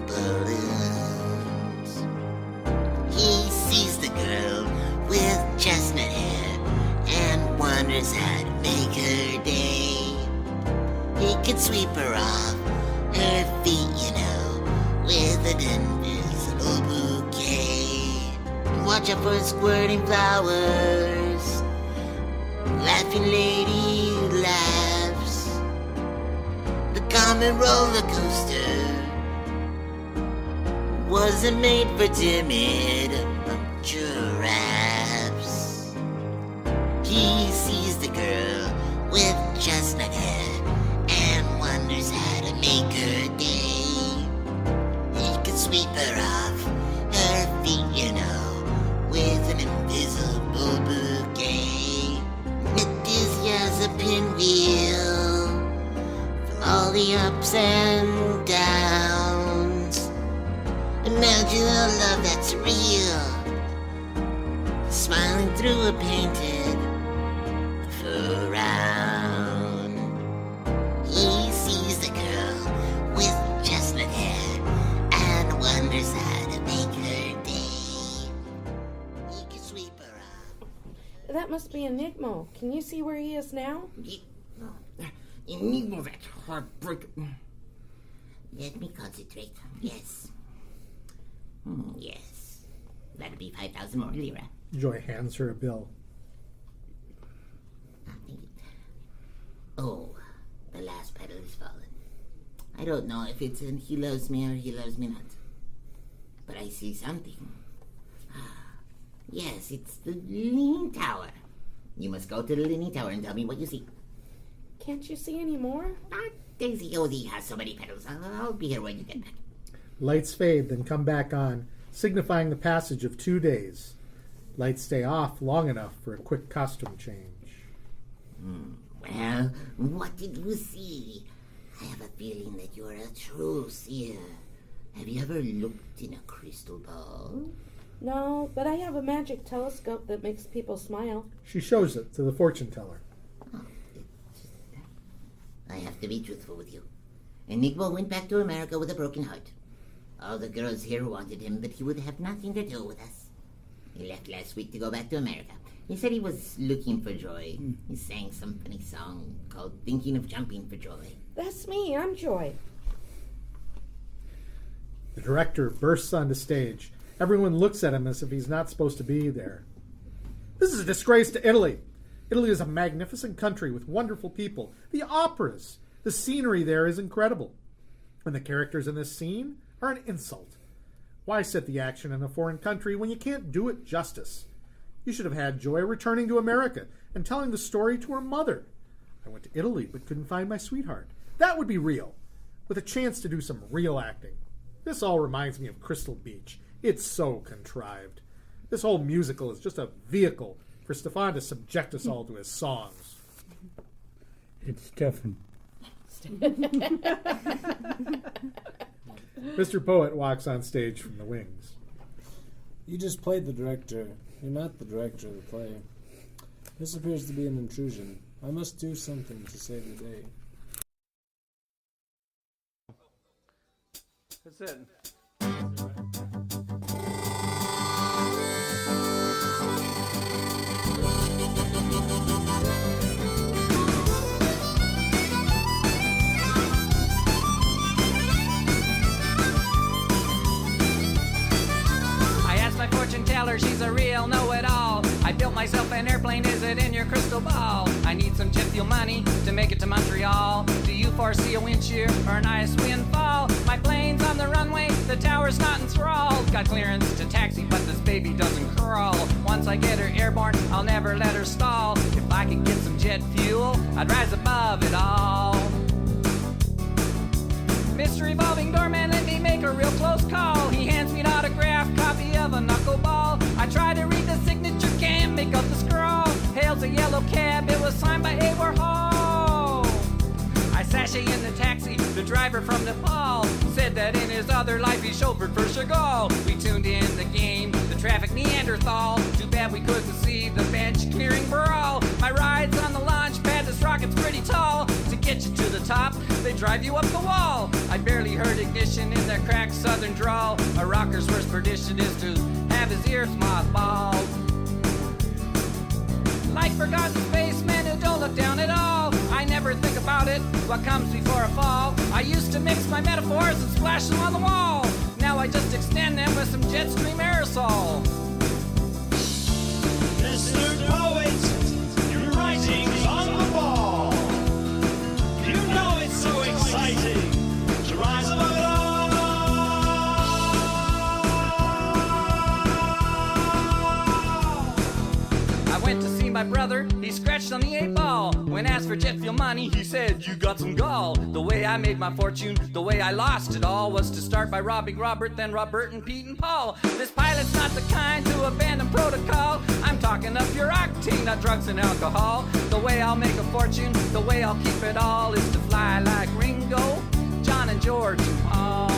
balloons. He sees the girl with chestnut hair and wonders how to make her day. He could sweep her off her feet, you know, with an invisible bouquet. Watch out for squirting flowers. Laughing lady laughs. The common roller coaster wasn't made for timid giraffes. He sees the girl with chestnut hair and wonders how to make her day. He can sweep her off her feet, you know, with an invisible bouquet. It is as a pinwheel from all the ups and downs. Imagine a love that's real, smiling through a painted frown. He sees the girl with chestnut hair and wonders how to make her day. He can sweep her up. That must be Enigmo. Can you see where he is now? Enigmo, that heartbreak. Let me concentrate. Yes. Yes. That'll be 5,000 more lira. Joy hands her a bill. Oh, the last petal is fallen. I don't know if it's an he loves me or he loves me not. But I see something. Yes, it's the Leaning Tower. You must go to the Leaning Tower and tell me what you see. Can't you see any more? Daisy only has so many petals. I'll be here when you get back. Lights fade, then come back on, signifying the passage of 2 days. Lights stay off long enough for a quick costume change. Well, what did you see? I have a feeling that you're a true seer. Have you ever looked in a crystal ball? No, but I have a magic telescope that makes people smile. She shows it to the fortune teller. I have to be truthful with you. Enigma went back to America with a broken heart. All the girls here wanted him, but he would have nothing to do with us. He left last week to go back to America. He said he was looking for joy. He sang some funny song called Thinking of Jumping for Joy. That's me, I'm Joy. The director bursts onto stage. Everyone looks at him as if he's not supposed to be there. This is a disgrace to Italy. Italy is a magnificent country with wonderful people. The operas, the scenery there is incredible. And the characters in this scene are an insult. Why set the action in a foreign country when you can't do it justice? You should have had Joy returning to America and telling the story to her mother. I went to Italy but couldn't find my sweetheart. That would be real, with a chance to do some real acting. This all reminds me of Crystal Beach. It's so contrived. This whole musical is just a vehicle for Stefan to subject us all to his songs. It's Stefan. Mr. Poet walks on stage from the wings. You just played the director. You're not the director of the play. This appears to be an intrusion. I must do something to save the day. That's it. My fortune teller, she's a real know-it-all. I built myself an airplane, is it in your crystal ball? I need some jet fuel money to make it to Montreal. Do you foresee a wind shear or an ice windfall? My plane's on the runway, the tower's not enthralled. Got clearance to taxi, but this baby doesn't crawl. Once I get her airborne, I'll never let her stall. If I could get some jet fuel, I'd rise above it all. Mr. Revolving Doorman, let me make a real close call. He hands me an autographed copy of a knuckleball. I try to read the signature, can't make up the scrawl. Hails a yellow cab, it was signed by A. Warhol. I sashay in the taxi, the driver from Nepal said that in his other life he chauffeured for Chagall. We tuned in the game, the traffic Neanderthal. Too bad we couldn't see the bench clearing brawl. My ride's on the launch pad, this rocket's pretty tall. To get you to the top, they drive you up the wall. I barely heard ignition in their cracked southern drawl. A rocker's worst perdition is to have his ears mothballed. Like forgotten spacemen who don't look down at all. I never think about it, what comes before a fall. I used to mix my metaphors and splash them on the wall. Now I just extend them with some jet stream aerosol. Mr. Poet, your writing's on the ball. You know it's so exciting to rise above it all. I went to see my brother, he scratched on the 8-ball. When asked for jet fuel money, he said, you got some gall. The way I made my fortune, the way I lost it all, was to start by robbing Robert, then Robert and Pete and Paul. This pilot's not the kind to abandon protocol. I'm talking up your octane, not drugs and alcohol. The way I'll make a fortune, the way I'll keep it all, is to fly like Ringo, John and George and Paul.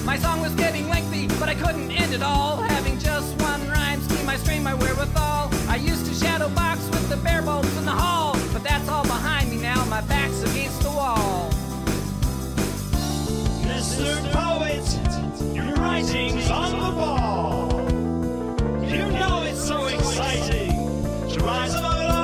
My song was getting lengthy, but I couldn't end it all. Having just one rhyme scheme, I strained my wherewithal. I used to shadow box with the bare bolts in the hall, but that's all behind me now, my back's against the wall. Mr. Poet, your writing's on the ball. You know it's so exciting to rise above it all.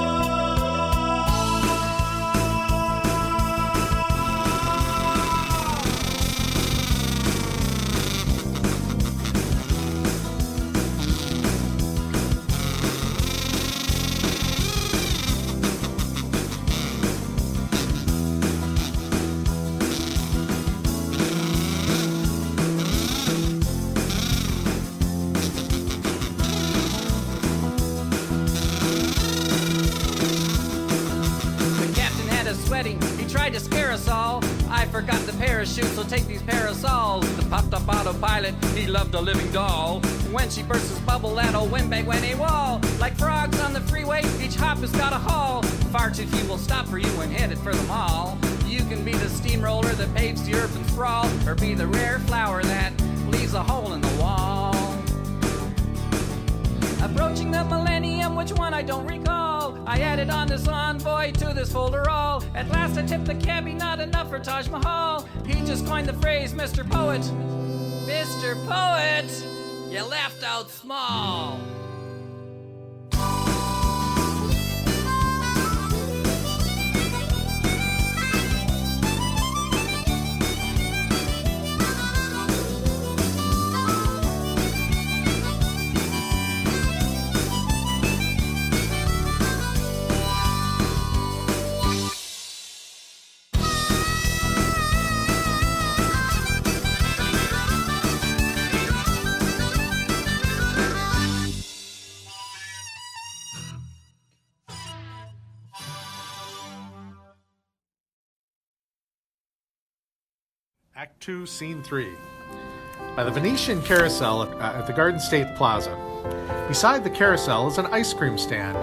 He tried to scare us all. I forgot the parachute, so take these parasols. The popped up autopilot, he loved a living doll. When she bursts his bubble, that old windbag went AWOL. Like frogs on the freeway, each hop has got a haul. Far too few will stop for you when headed for the mall. You can be the steamroller that paves the urban sprawl, or be the rare flower that leaves is a hole in the wall. Approaching the millennium, which one I don't recall. I added on this envoy to this folder all. At last I tipped the cabbie, not enough for Taj Mahal. He just coined the phrase, Mr. Poet. Mr. Poet, you left out small. Act 2, Scene 3. By the Venetian Carousel at the Garden State Plaza. Beside the carousel is an ice cream stand,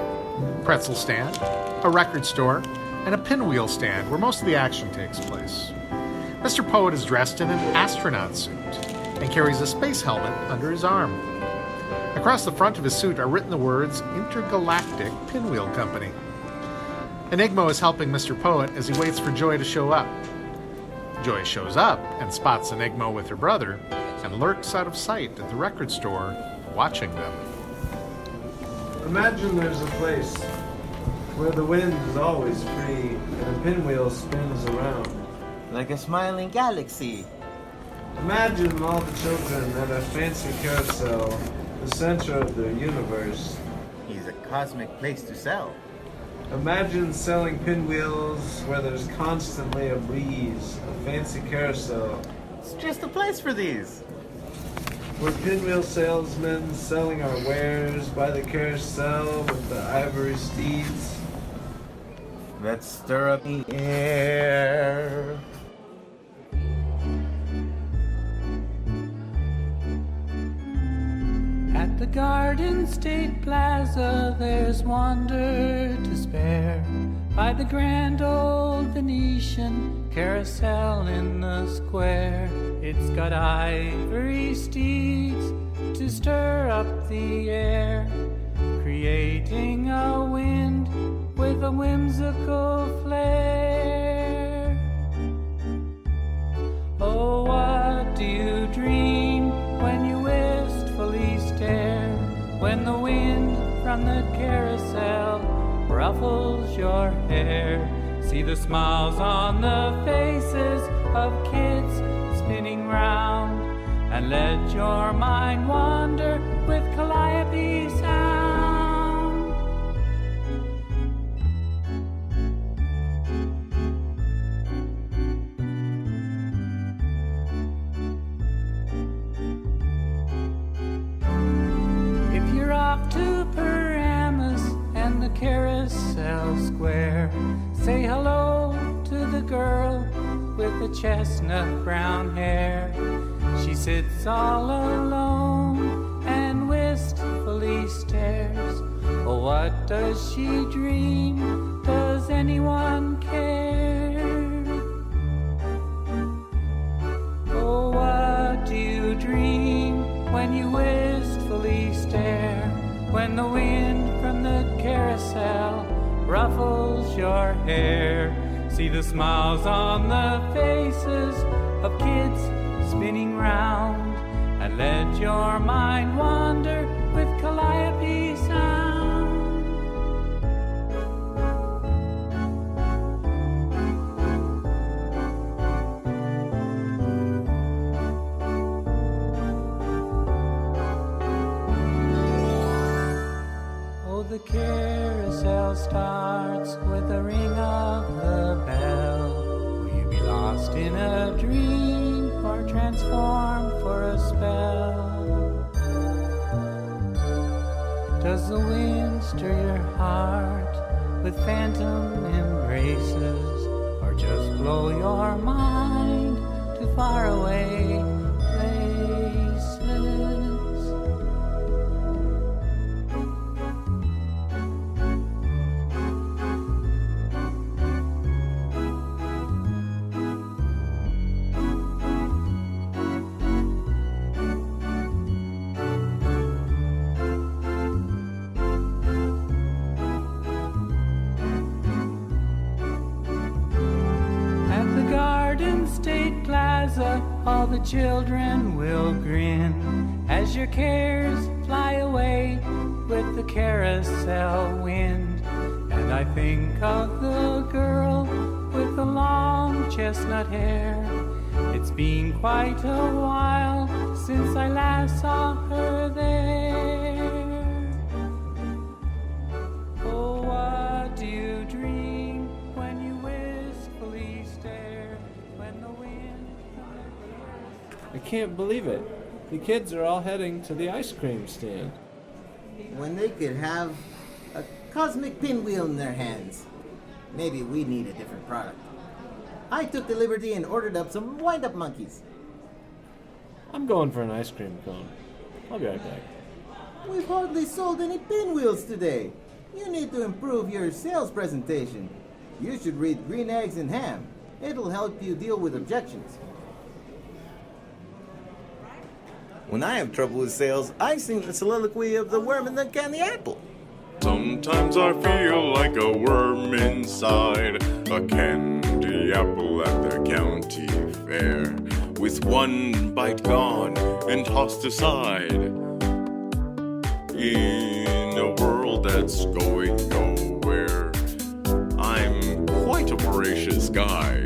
pretzel stand, a record store, and a pinwheel stand where most of the action takes place. Mr. Poet is dressed in an astronaut suit and carries a space helmet under his arm. Across the front of his suit are written the words Intergalactic Pinwheel Company. Enigma is helping Mr. Poet as he waits for Joy to show up. Joy shows up and spots Enigma with her brother and lurks out of sight at the record store, watching them. Imagine there's a place where the wind is always free and a pinwheel spins around. Like a smiling galaxy. Imagine all the children at a fancy carousel, the center of their universe. He's a cosmic place to sell. Imagine selling pinwheels where there's constantly a breeze, a fancy carousel. It's just a place for these. We're pinwheel salesmen selling our wares by the carousel with the ivory steeds. Let's stir up the air. At the Garden State Plaza, there's wonder to spare. By the grand old Venetian carousel in the square, it's got ivory steeds to stir up the air, creating a wind with a whimsical flair. Oh, what do you dream when you wistfully stare, when the wind from the carousel ruffles your hair? See the smiles on the faces of kids spinning round, and let your mind wander with calliope sound. If you're off to Paramus and the carousel square, say hello to the girl with the chestnut brown hair. She sits all alone and wistfully stares. Oh, what does she dream? Does anyone care? Oh, what do you dream when you wistfully stare, when the wind from the carousel ruffles your hair? See the smiles on the faces of kids spinning round, and let your mind wander with calliope sound. Oh, the carousel starts with a ring of the bell. Will you be lost in a dream or transformed for a spell? Does the wind stir your heart with phantom embraces, or just blow your mind to faraway places? plaza, all the children will grin as your cares fly away with the carousel wind. And I think of the girl with the long chestnut hair. It's been quite a while since I last saw her there. Oh, what do you dream when you wistfully stare when the wind... I can't believe it. The kids are all heading to the ice cream stand. When they could have a cosmic pinwheel in their hands. Maybe we need a different product. I took the liberty and ordered up some wind-up monkeys. I'm going for an ice cream cone. I'll be right back. We've hardly sold any pinwheels today. You need to improve your sales presentation. You should read Green Eggs and Ham. It'll help you deal with objections. When I have trouble with sales, I sing the soliloquy of the worm in the candy apple. Sometimes I feel like a worm inside a candy apple at the county fair, with one bite gone and tossed aside. In a world that's going nowhere, I'm quite a voracious guy,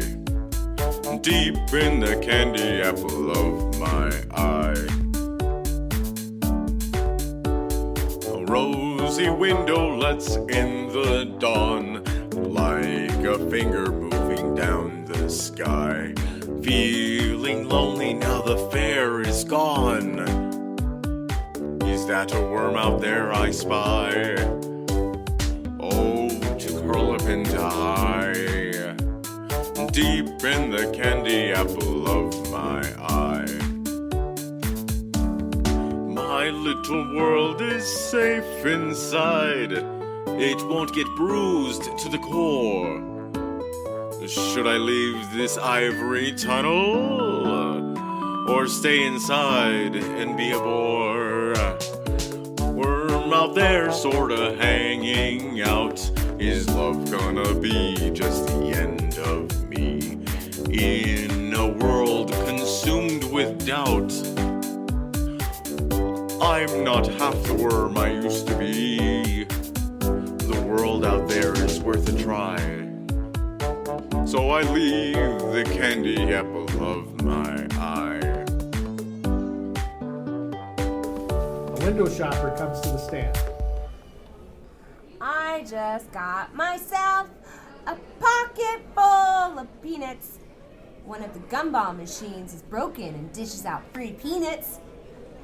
deep in the candy apple of my eye. A rosy window lets in the dawn, like a finger moving down the sky. Feeling lonely now the fair is gone. Is that a worm out there I spy? Oh, to curl up and die, deep in the candy apple of my eye. My little world is safe inside. It won't get bruised to the core. Should I leave this ivory tunnel, or stay inside and be a bore? Worm out there sorta hanging out. Is love gonna be just the end of me? In a world consumed with doubt, I'm not half the worm I used to be. The world out there is worth a try, so I leave the candy apple of my eye. A window shopper comes to the stand. I just got myself a pocket full of peanuts. One of the gumball machines is broken and dishes out free peanuts.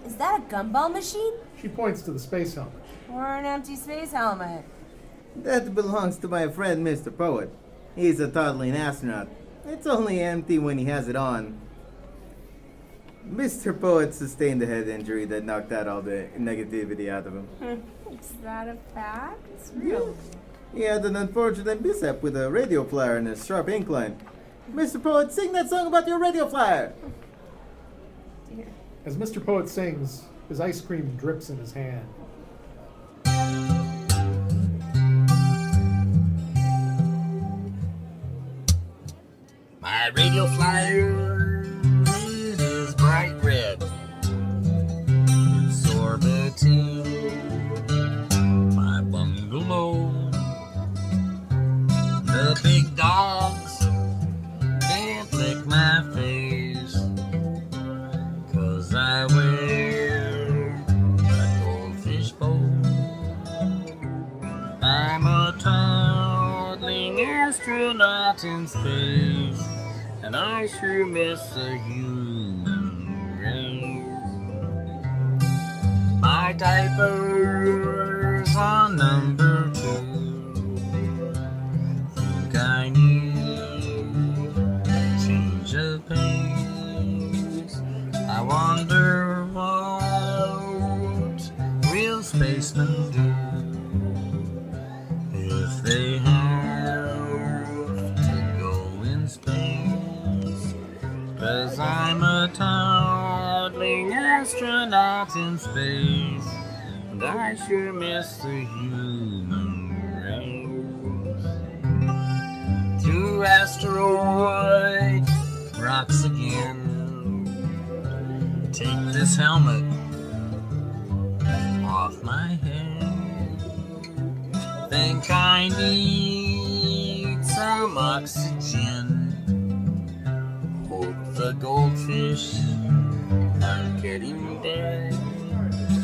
Is that a gumball machine? She points to the space helmet. Or an empty space helmet? That belongs to my friend Mr. Poet. He's a toddling astronaut. It's only empty when he has it on. Mr. Poet sustained a head injury that knocked out all the negativity out of him. Is that a fact? Yeah. He had an unfortunate mishap with a radio flyer and a sharp incline. Mr. Poet, sing that song about your radio flyer! Dear. As Mr. Poet sings, his ice cream drips in his hand. My radio flyer is bright red. It's orbiting my bungalow. The big dogs can't lick my face, 'cause I wear a goldfish bowl. I'm a toddling astronaut in space, and I sure miss the human race. My diaper's on number 2. Think I need a change of pace. I wonder what real spacemen do if they have to go in space. 'Cause I'm a toddling astronaut in space, and I sure miss the human race. 2 asteroid rocks again. helmet off my head. Think I need some oxygen. Hope the goldfish aren't getting dead.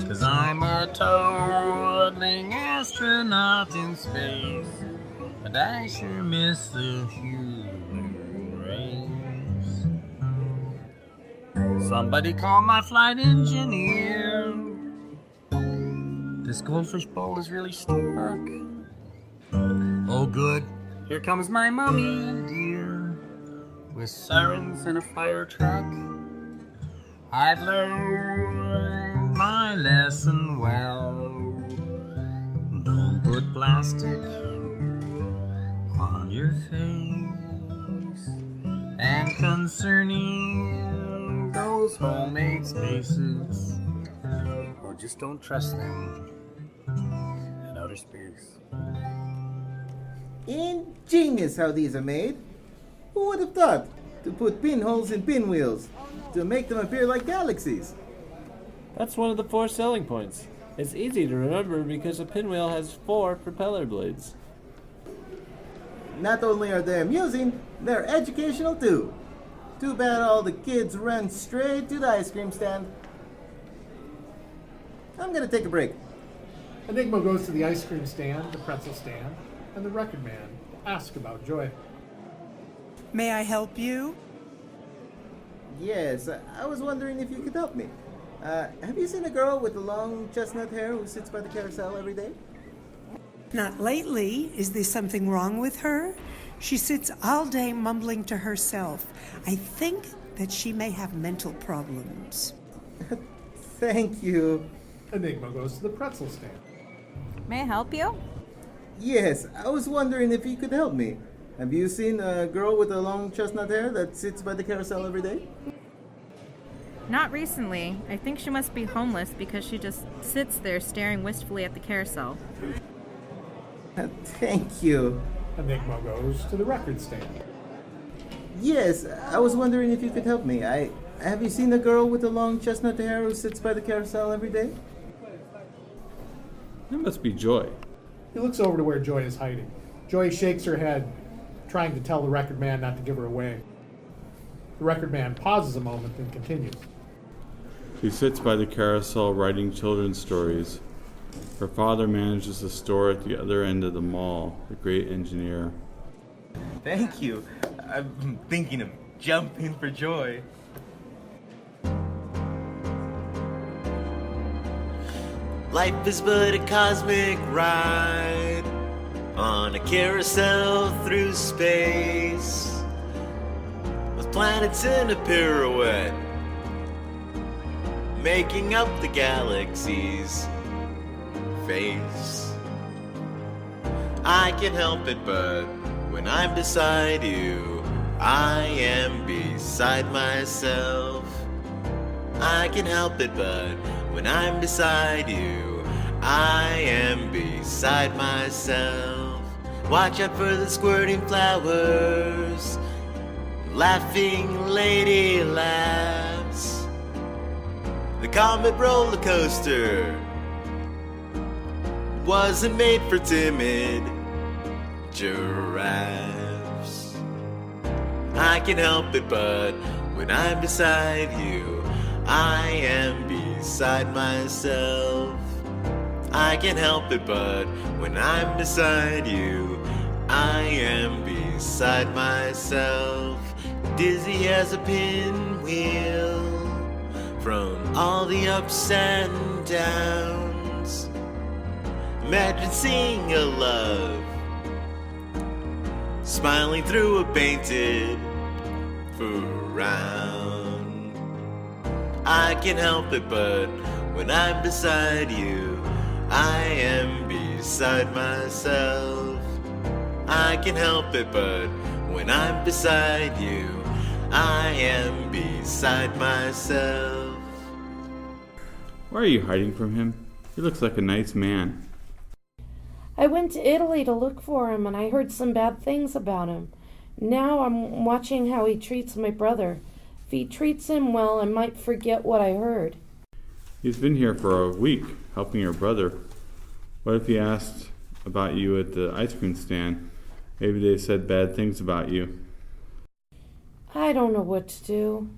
'Cause I'm a toddling astronaut in space, and I sure miss the human race. Somebody call my flight engineer. This goldfish bowl is really stark. Oh good, here comes my mommy dear, with sirens and a fire truck. I've learned my lesson well. Don't put plastic on your face. And concerning those homemade spacesuits, or just don't trust them in outer space. Ingenious how these are made. Who would have thought to put pinholes in pinwheels to make them appear like galaxies? That's one of the 4 selling points. It's easy to remember because a pinwheel has 4 propeller blades. Not only are they amusing, they're educational too. Too bad all the kids ran straight to the ice cream stand. I'm gonna take a break. Enigma goes to the ice cream stand, the pretzel stand, and the record man to ask about Joy. May I help you? Yes, I was wondering if you could help me. Have you seen a girl with the long chestnut hair who sits by the carousel every day? Not lately. Is there something wrong with her? She sits all day mumbling to herself. I think that she may have mental problems. Thank you. Enigma goes to the pretzel stand. May I help you? Yes, I was wondering if you could help me. Have you seen a girl with a long chestnut hair that sits by the carousel every day? Not recently. I think she must be homeless because she just sits there staring wistfully at the carousel. Thank you. Enigma goes to the record stand. Yes, I was wondering if you could help me. Have you seen a girl with a long chestnut hair who sits by the carousel every day? That must be Joy. He looks over to where Joy is hiding. Joy shakes her head, trying to tell the record man not to give her away. The record man pauses a moment and continues. She sits by the carousel writing children's stories. Her father manages a store at the other end of the mall, the great engineer. Thank you. I'm thinking of jumping for joy. Life is but a cosmic ride on a carousel through space, with planets in a pirouette, making up the galaxy's face. I can't help it, but when I'm beside you, I am beside myself. I can't help it, but when I'm beside you, I am beside myself. Watch out for the squirting flowers, laughing lady laughs. The comet roller coaster wasn't made for timid giraffes. I can't help it, but when I'm beside you, I am beside myself. I can't help it, but when I'm beside you, I am beside myself. Dizzy as a pinwheel from all the ups and downs. Imagine seeing a love smiling through a painted frown. I can't help it, but when I'm beside you, I am beside myself. I can't help it, but when I'm beside you, I am beside myself. Why are you hiding from him? He looks like a nice man. I went to Italy to look for him, and I heard some bad things about him. Now I'm watching how he treats my brother. If he treats him well, I might forget what I heard. He's been here for a week, helping your brother. What if he asked about you at the ice cream stand? Maybe they said bad things about you. I don't know what to do.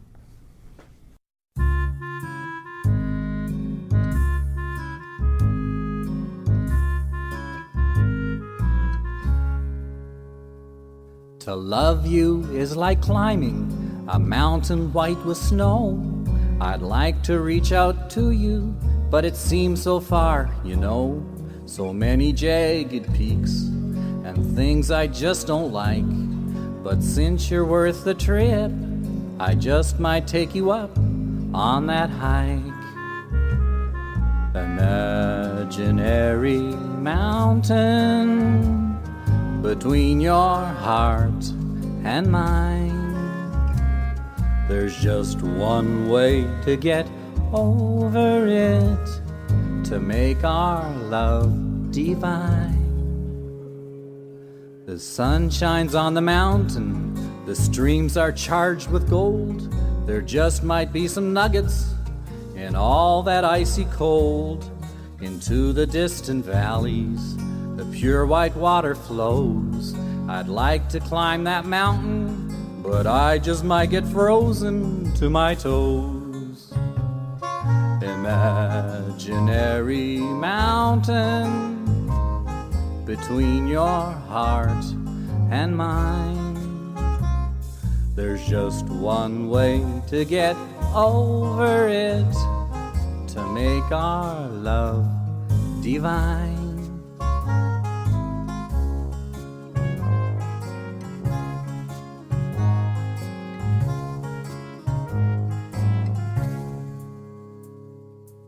To love you is like climbing a mountain white with snow. I'd like to reach out to you, but it seems so far, you know. So many jagged peaks and things I just don't like. But since you're worth the trip, I just might take you up on that hike. Imaginary mountain between your heart and mine. There's just one way to get over it, to make our love divine. The sun shines on the mountain, the streams are charged with gold. There just might be some nuggets in all that icy cold. Into the distant valleys, the pure white water flows. I'd like to climb that mountain, but I just might get frozen to my toes. Imaginary mountain between your heart and mine. There's just one way to get over it, to make our love divine.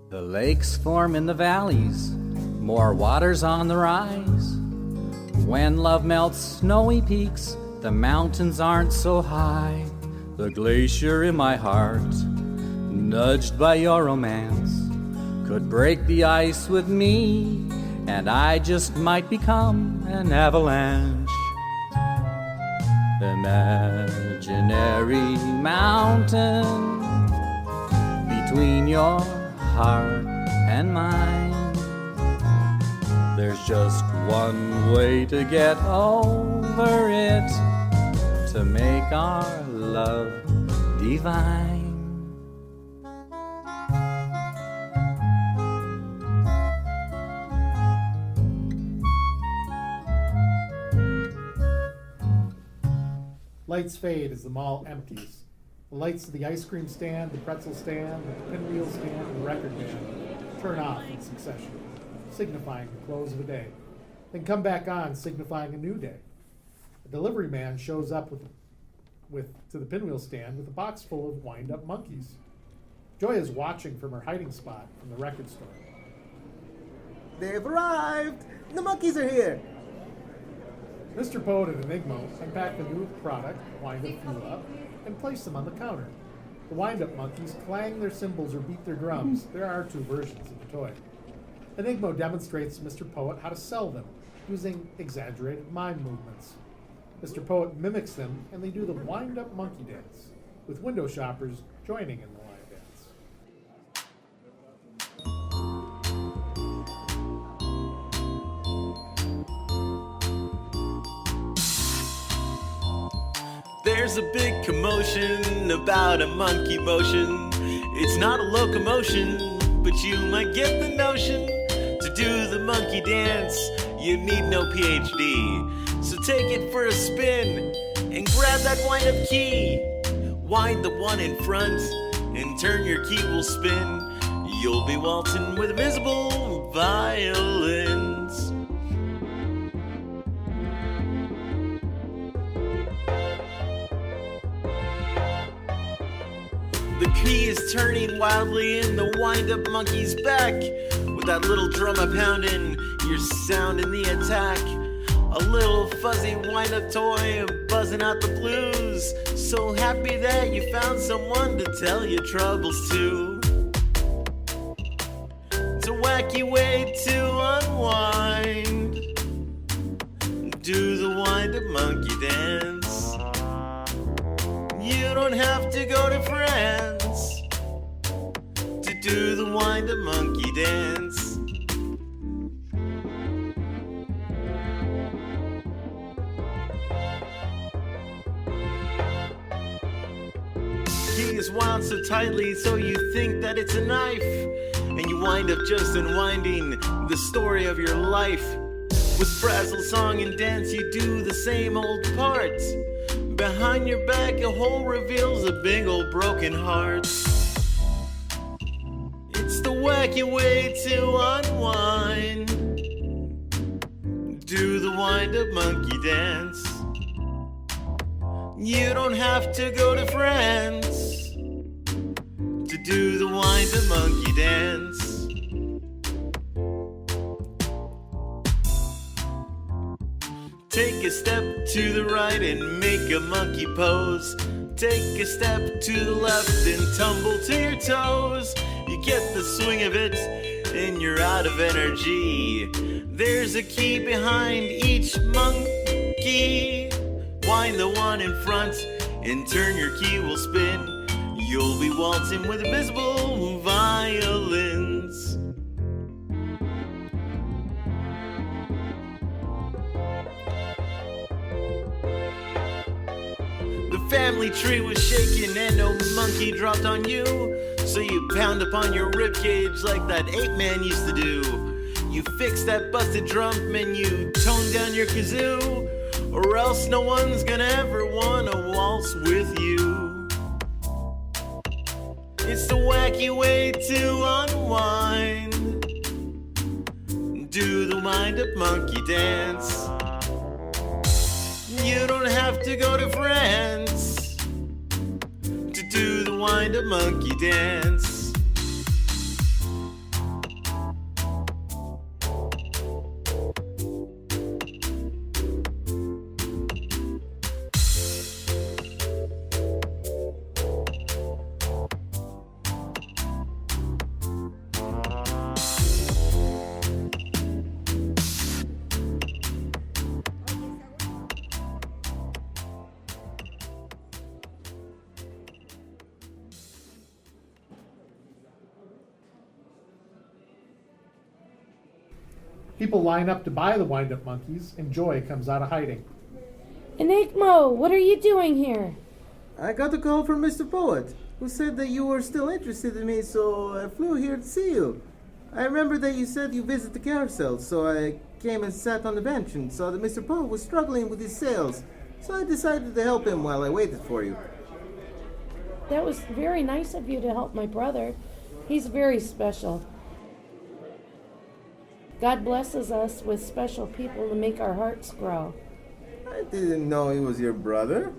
The lakes form in the valleys, more water's on the rise. When love melts snowy peaks, the mountains aren't so high. The glacier in my heart, nudged by your romance, could break the ice with me, and I just might become an avalanche. Imaginary mountain between your heart and mine. There's just one way to get over it, to make our love divine. Lights fade as the mall empties. The lights of the ice cream stand, the pretzel stand, the pinwheel stand, and the record band turn off in succession, signifying the close of a day, then come back on, signifying a new day. A delivery man shows up to the pinwheel stand with a box full of wind-up monkeys. Joy is watching from her hiding spot from the record store. They've arrived! The monkeys are here! Mr. Poet and Enigma unpack the new product, wind-up fuel up, and place them on the counter. The wind-up monkeys clang their cymbals or beat their drums. There are two versions of the toy. Enigma demonstrates to Mr. Poet how to sell them, using exaggerated mime movements. Mr. Poet mimics them, and they do the wind-up monkey dance, with window shoppers joining in the line dance. There's a big commotion about a monkey motion. It's not a locomotion, but you might get the notion. To do the monkey dance, you need no PhD. So take it for a spin and grab that wind-up key. Wind the one in front and turn your key will spin. You'll be waltzing with invisible violins. The key is turning wildly in the wind-up monkey's back. With that little drum a pounding, you're sounding the attack. A little fuzzy wind-up toy buzzing out the blues. So happy that you found someone to tell your troubles to. It's a wacky way to unwind. Do the wind-up monkey dance. You don't have to go to France to do the wind wind-up monkey dance. Key is wound so tightly so you think that it's a knife, and you wind up just unwinding the story of your life. With frazzle song and dance you do the same old parts. Behind your back a hole reveals a big old broken heart. It's the wacky way to unwind. Do the wind-up monkey dance. You don't have to go to France to do the wind-up monkey dance. Take a step to the right and make a monkey pose. Take a step to the left and tumble to your toes. You get the swing of it and you're out of energy. There's a key behind each monkey. Wind the one in front and turn, your key will spin. You'll be waltzing with invisible violins. The family tree was shaking and no monkey dropped on you. So you pound upon your ribcage like that ape man used to do. You fix that busted drum and you tone down your kazoo, or else no one's gonna ever wanna waltz with you. It's the wacky way to unwind. Do the wind-up monkey dance. You don't have to go to France to do the wind-up monkey dance. People line up to buy the wind-up monkeys, and Joy comes out of hiding. Enigmo, what are you doing here? I got a call from Mr. Poet, who said that you were still interested in me, so I flew here to see you. I remember that you said you visit the carousel, so I came and sat on the bench and saw that Mr. Poet was struggling with his sales, so I decided to help him while I waited for you. That was very nice of you to help my brother. He's very special. God blesses us with special people to make our hearts grow. I didn't know he was your brother.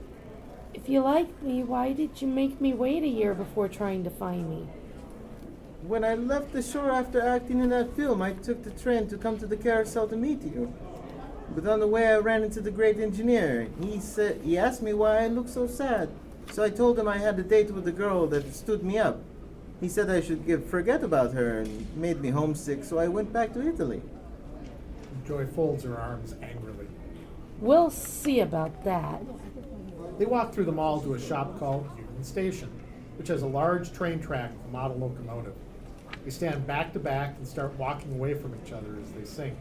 If you liked me, why did you make me wait a year before trying to find me? When I left the shore after acting in that film, I took the train to come to the carousel to meet you. But on the way I ran into the great engineer. He asked me why I looked so sad. So I told him I had a date with the girl that stood me up. He said I should forget about her and made me homesick, so I went back to Italy. Joy folds her arms angrily. We'll see about that. They walk through the mall to a shop called Union Station, which has a large train track with a model locomotive. They stand back to back and start walking away from each other as they sing.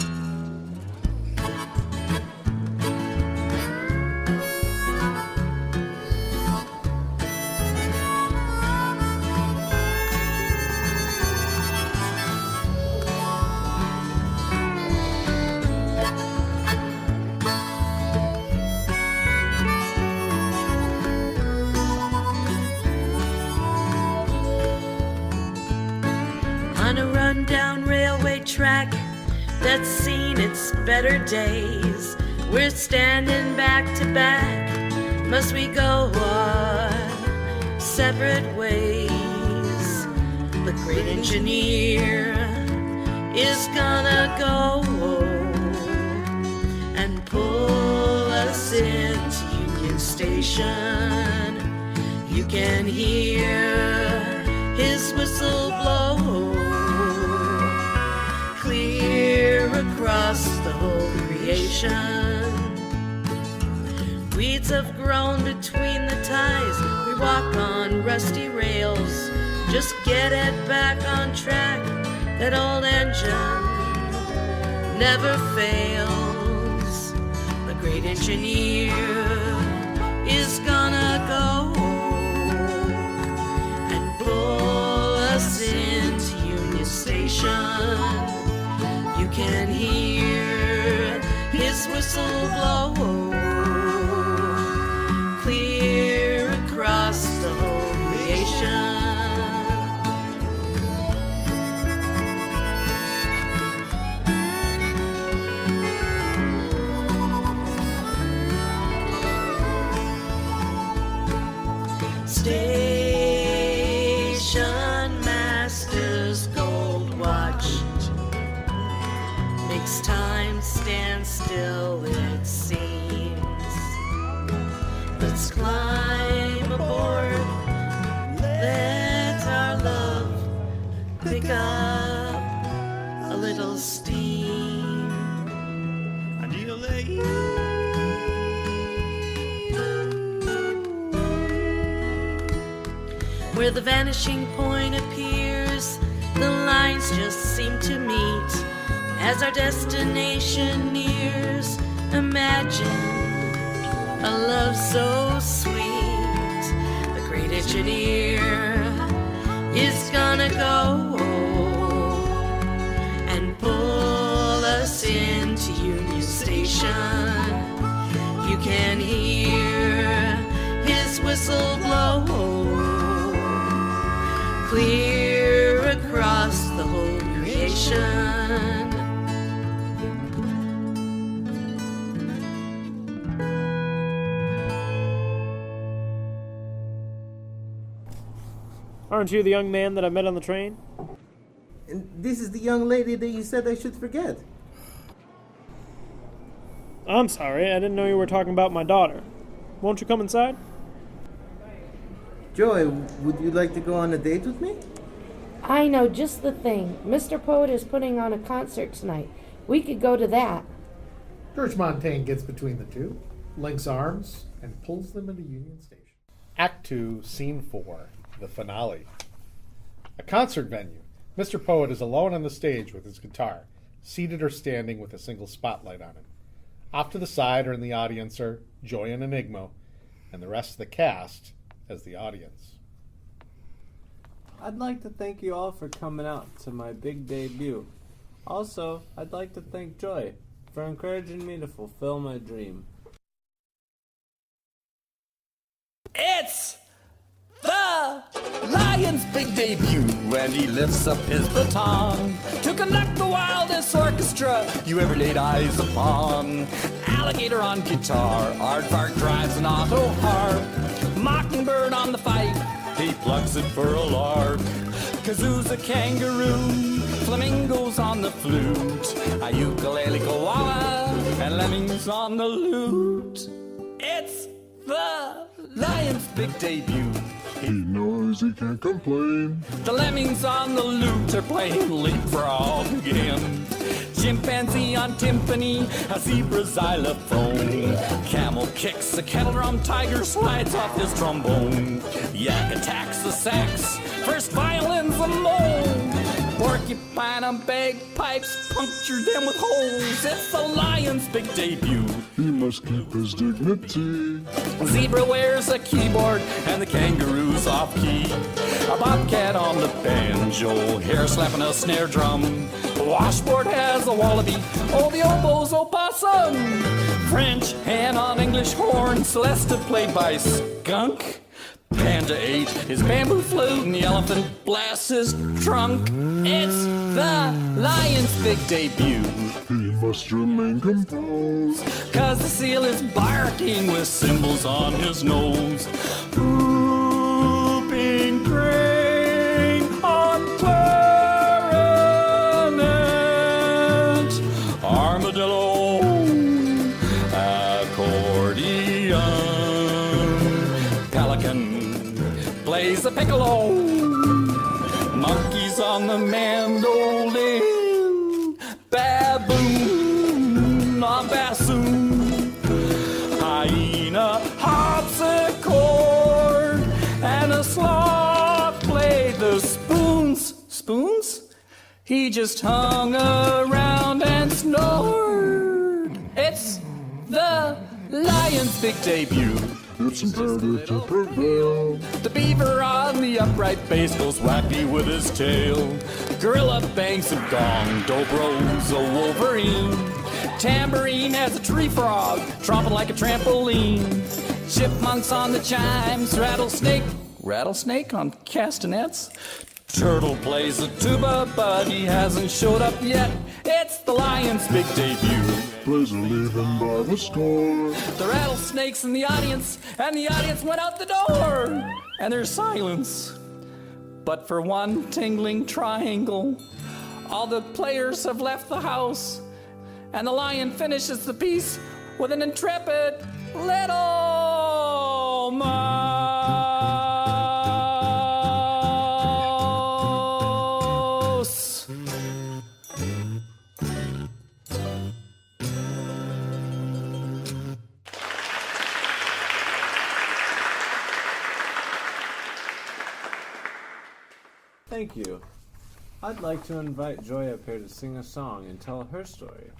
On a rundown railway track that's seen its better days, we're standing back to back. Must we go our separate ways? The great engineer is gonna go and pull us into Union Station. You can hear his whistle blow clear across the whole creation. Weeds have grown between the ties. We walk on rusty rails Just get it back on track. That old engine never fails. The great engineer is gonna go and pull us into Union Station. You can hear his whistle blow clear across the whole creation. Station master's gold watch makes time stand still, it seems. Let's climb aboard, let our love pick up a little steam. And you'll where the vanishing point appears, the lines just seem to meet as our destination nears. Imagine a love so sweet. The great engineer is gonna go and pull us into Union Station. You can hear his whistle blow clear across the whole creation. Aren't you the young man that I met on the train? And this is the young lady that you said I should forget. I'm sorry, I didn't know you were talking about my daughter. Won't you come inside? Joy, would you like to go on a date with me? I know just the thing. Mr. Poet is putting on a concert tonight. We could go to that. George Montaigne gets between the two, links arms, and pulls them into Union Station. Act 2, Scene 4, the finale. A concert venue. Mr. Poet is alone on the stage with his guitar, seated or standing with a single spotlight on him. Off to the side or in the audience are Joy and Enigma, and the rest of the cast as the audience. I'd like to thank you all for coming out to my big debut. Also, I'd like to thank Joy for encouraging me to fulfill my dream. It's the Lion's big debut, and he lifts up his baton to conduct the wildest orchestra you ever laid eyes upon. Alligator on guitar, Aardvark drives an auto harp, Mockingbird on the fife, he plucks it for a lark. Kazoo's a kangaroo, flamingos on the flute, a ukulele koala, and lemmings on the lute. It's the Lion's big debut. He knows he can't complain. The lemmings on the lute are playing leapfrog again. Chimpanzee on timpani, a zebra xylophone. Camel kicks a kettle drum, tiger slides off his trombone. Yak attacks the sax, first violin's a moan. Porcupine on bagpipes, puncture them with holes. It's the Lion's big debut. He must keep his dignity. Zebra wears a keyboard and the kangaroo's off key. A bobcat on the banjo, hair slapping a snare drum. The washboard has a wallaby, oh the oboe's opossum. French hen on English horn, Celesta played by skunk. Panda ate his bamboo flute and the elephant blasts his trunk. It's the Lion's big debut. He must remain composed, 'cause the seal is barking with cymbals on his nose. Whooping crane on clarinet, armadillo, accordion, pelican plays the piccolo, monkeys on the mandolin, baboon on bassoon, hyena hops a chord, and a sloth played the He just hung around and snored. It's the lion's big debut. It's imperative to prevail. The beaver on the upright base goes wacky with his tail. Gorilla bangs a gong, Dobro's a wolverine. Tambourine has a tree frog, tromping like a trampoline. Chipmunks on the chimes, rattlesnake on castanets. Turtle plays the tuba, but he hasn't showed up yet. It's the lion's big debut. Plays are leaving by the score. The rattlesnake's in the audience, and the audience went out the door. And there's silence. But for one tingling triangle, all the players have left the house, and the lion finishes the piece with an intrepid little mouse. Thank you. I'd like to invite Joy up here to sing a song and tell her story.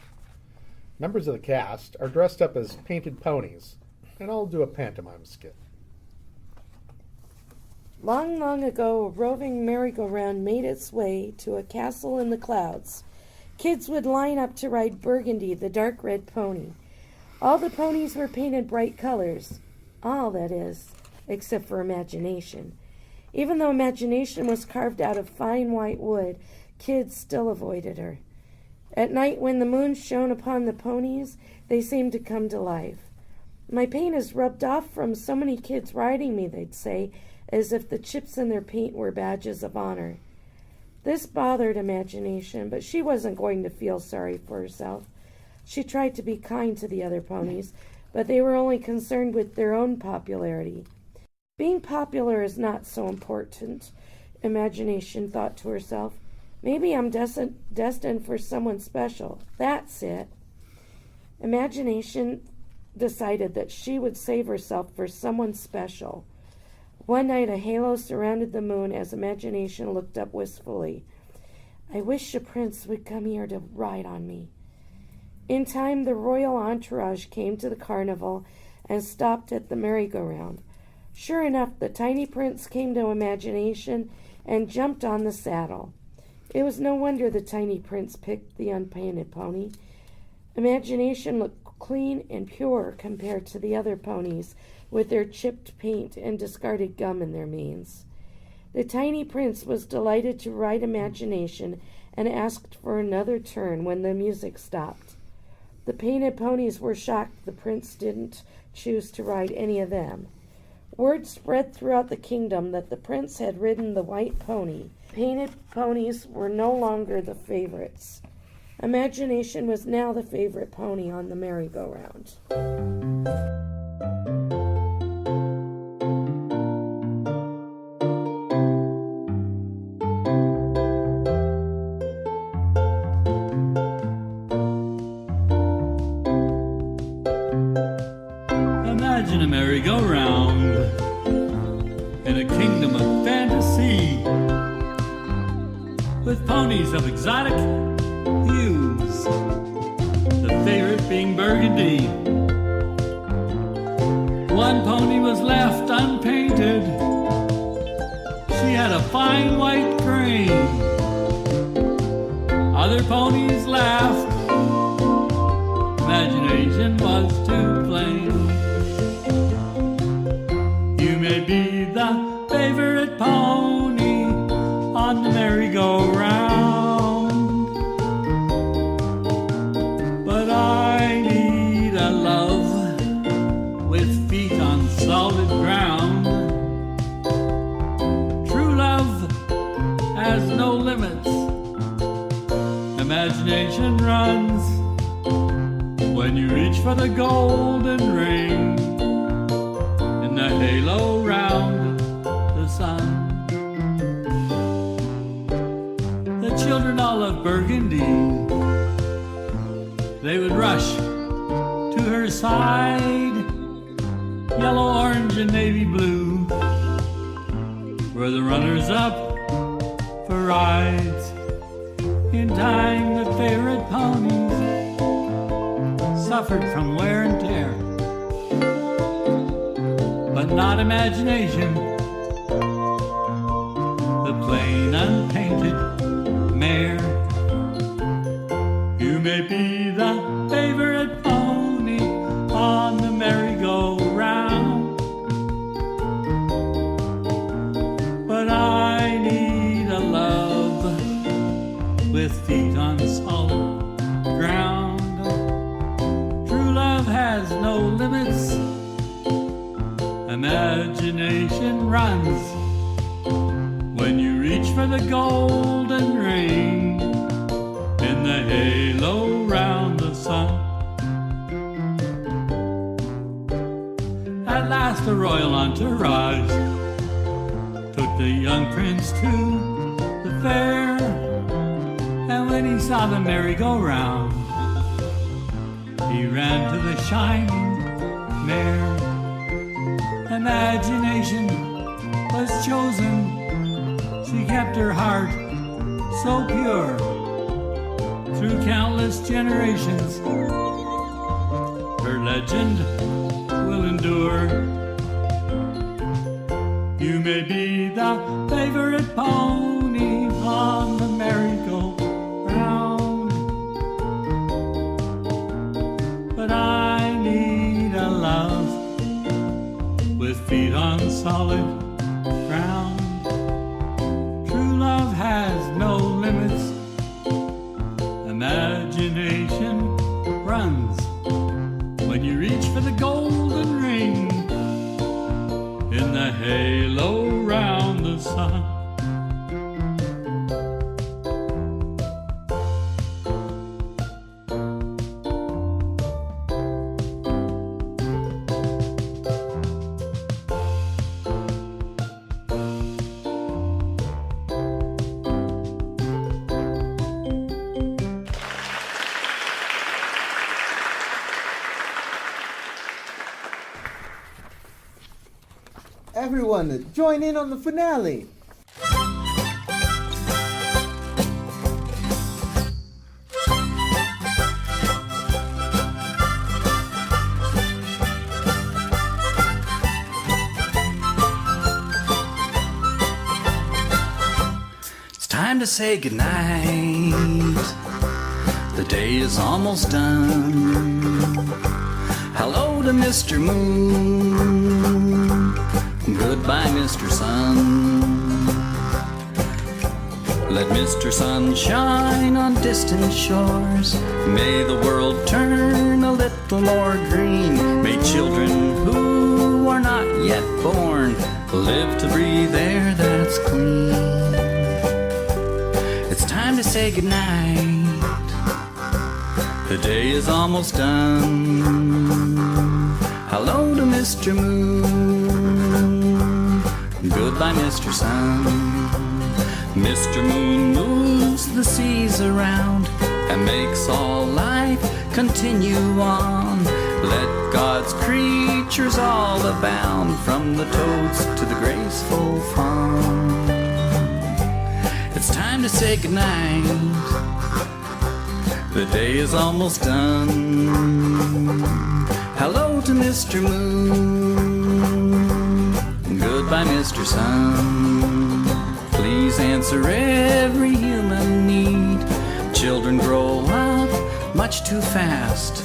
Members of the cast are dressed up as painted ponies, and I'll do a pantomime skit. Long, long ago, a roving merry-go-round made its way to a castle in the clouds. Kids would line up to ride Burgundy, the dark red pony. All the ponies were painted bright colors. All, that is, except for Imagination. Even though Imagination was carved out of fine white wood, kids still avoided her. At night, when the moon shone upon the ponies, they seemed to come to life. My paint is rubbed off from so many kids riding me, they'd say, as if the chips in their paint were badges of honor. This bothered Imagination, but she wasn't going to feel sorry for herself. She tried to be kind to the other ponies, but they were only concerned with their own popularity. Being popular is not so important, Imagination thought to herself. Maybe I'm destined for someone special. That's it. Imagination decided that she would save herself for someone special. One night a halo surrounded the moon as Imagination looked up wistfully. I wish a prince would come here to ride on me. In time, the royal entourage came to the carnival and stopped at the merry-go-round. Sure enough, the tiny prince came to Imagination and jumped on the saddle. It was no wonder the tiny prince picked the unpainted pony. Imagination looked clean and pure compared to the other ponies with their chipped paint and discarded gum in their manes. The tiny prince was delighted to ride Imagination and asked for another turn when the music stopped. The painted ponies were shocked the prince didn't choose to ride any of them. Word spread throughout the kingdom that the prince had ridden the white pony. Painted ponies were no longer the favorites. Imagination was now the favorite pony on the merry-go-round. Imagine a merry-go-round in a kingdom of fantasy, with ponies of exotic hues, the favorite being Burgundy. One pony was left unpainted. She had a fine white crane. Other ponies laughed. Imagination was too plain. You may be the favorite pony on the merry-go-round, but I need a love with feet on solid ground. True love has no limits. Imagination runs when you reach for the golden ring in the halo round the sun. The children all of Burgundy, they would rush to her side. Yellow, orange, and navy blue were the runners up for rides. In time, the favorite ponies suffered from wear and tear, but not imagination. The plain, unpainted mare. You may be the favorite pony on the merry-go-round, but I need a love with feet on solid ground. True love has no limits. Imagination runs when you reach for the golden ring in the halo round the sun. At last the royal entourage took the young prince to the fair, and when he saw the merry-go-round, he ran to the shining mare. Imagination was chosen. She kept her heart so pure through countless generations. Her legend will endure. You may be the favorite pony on the merry-go-round, but I need a love with feet on solid ground. True love has no limits. Imagination runs when you reach for the golden ring in the halo round the sun. Everyone, join in on the finale! It's time to say goodnight. The day is almost done. Hello to Mr. Moon. Goodbye, Mr. Sun. Let Mr. Sun shine on distant shores. May the world turn a little more green. May children who are not yet born live to breathe air that's clean. It's time to say goodnight. The day is almost done. Hello to Mr. Moon. Goodbye, Mr. Sun. Mr. Moon moves the seas around and makes all life continue on. Let God's creatures all abound, from the toads to the graceful fawn. It's time to say goodnight. The day is almost done. Hello to Mr. Moon. Goodbye, Mr. Sun. Please answer every human need. Children grow up much too fast.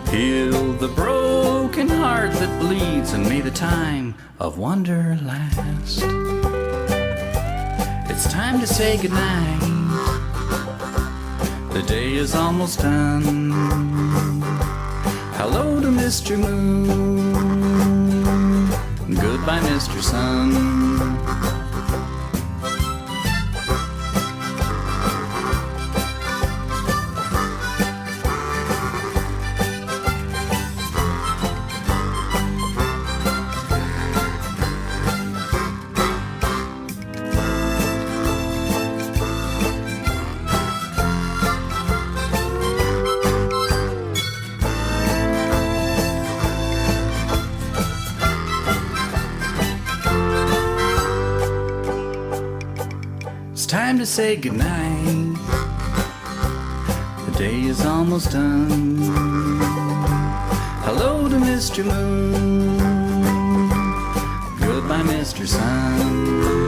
Heal the broken heart that bleeds, and may the time of wonder last. It's time to say goodnight. The day is almost done. Hello to Mr. Moon. Goodbye, Mr. Sun. Time to say goodnight. day is almost done. Hello to Mr. Moon. Goodbye, Mr. Sun.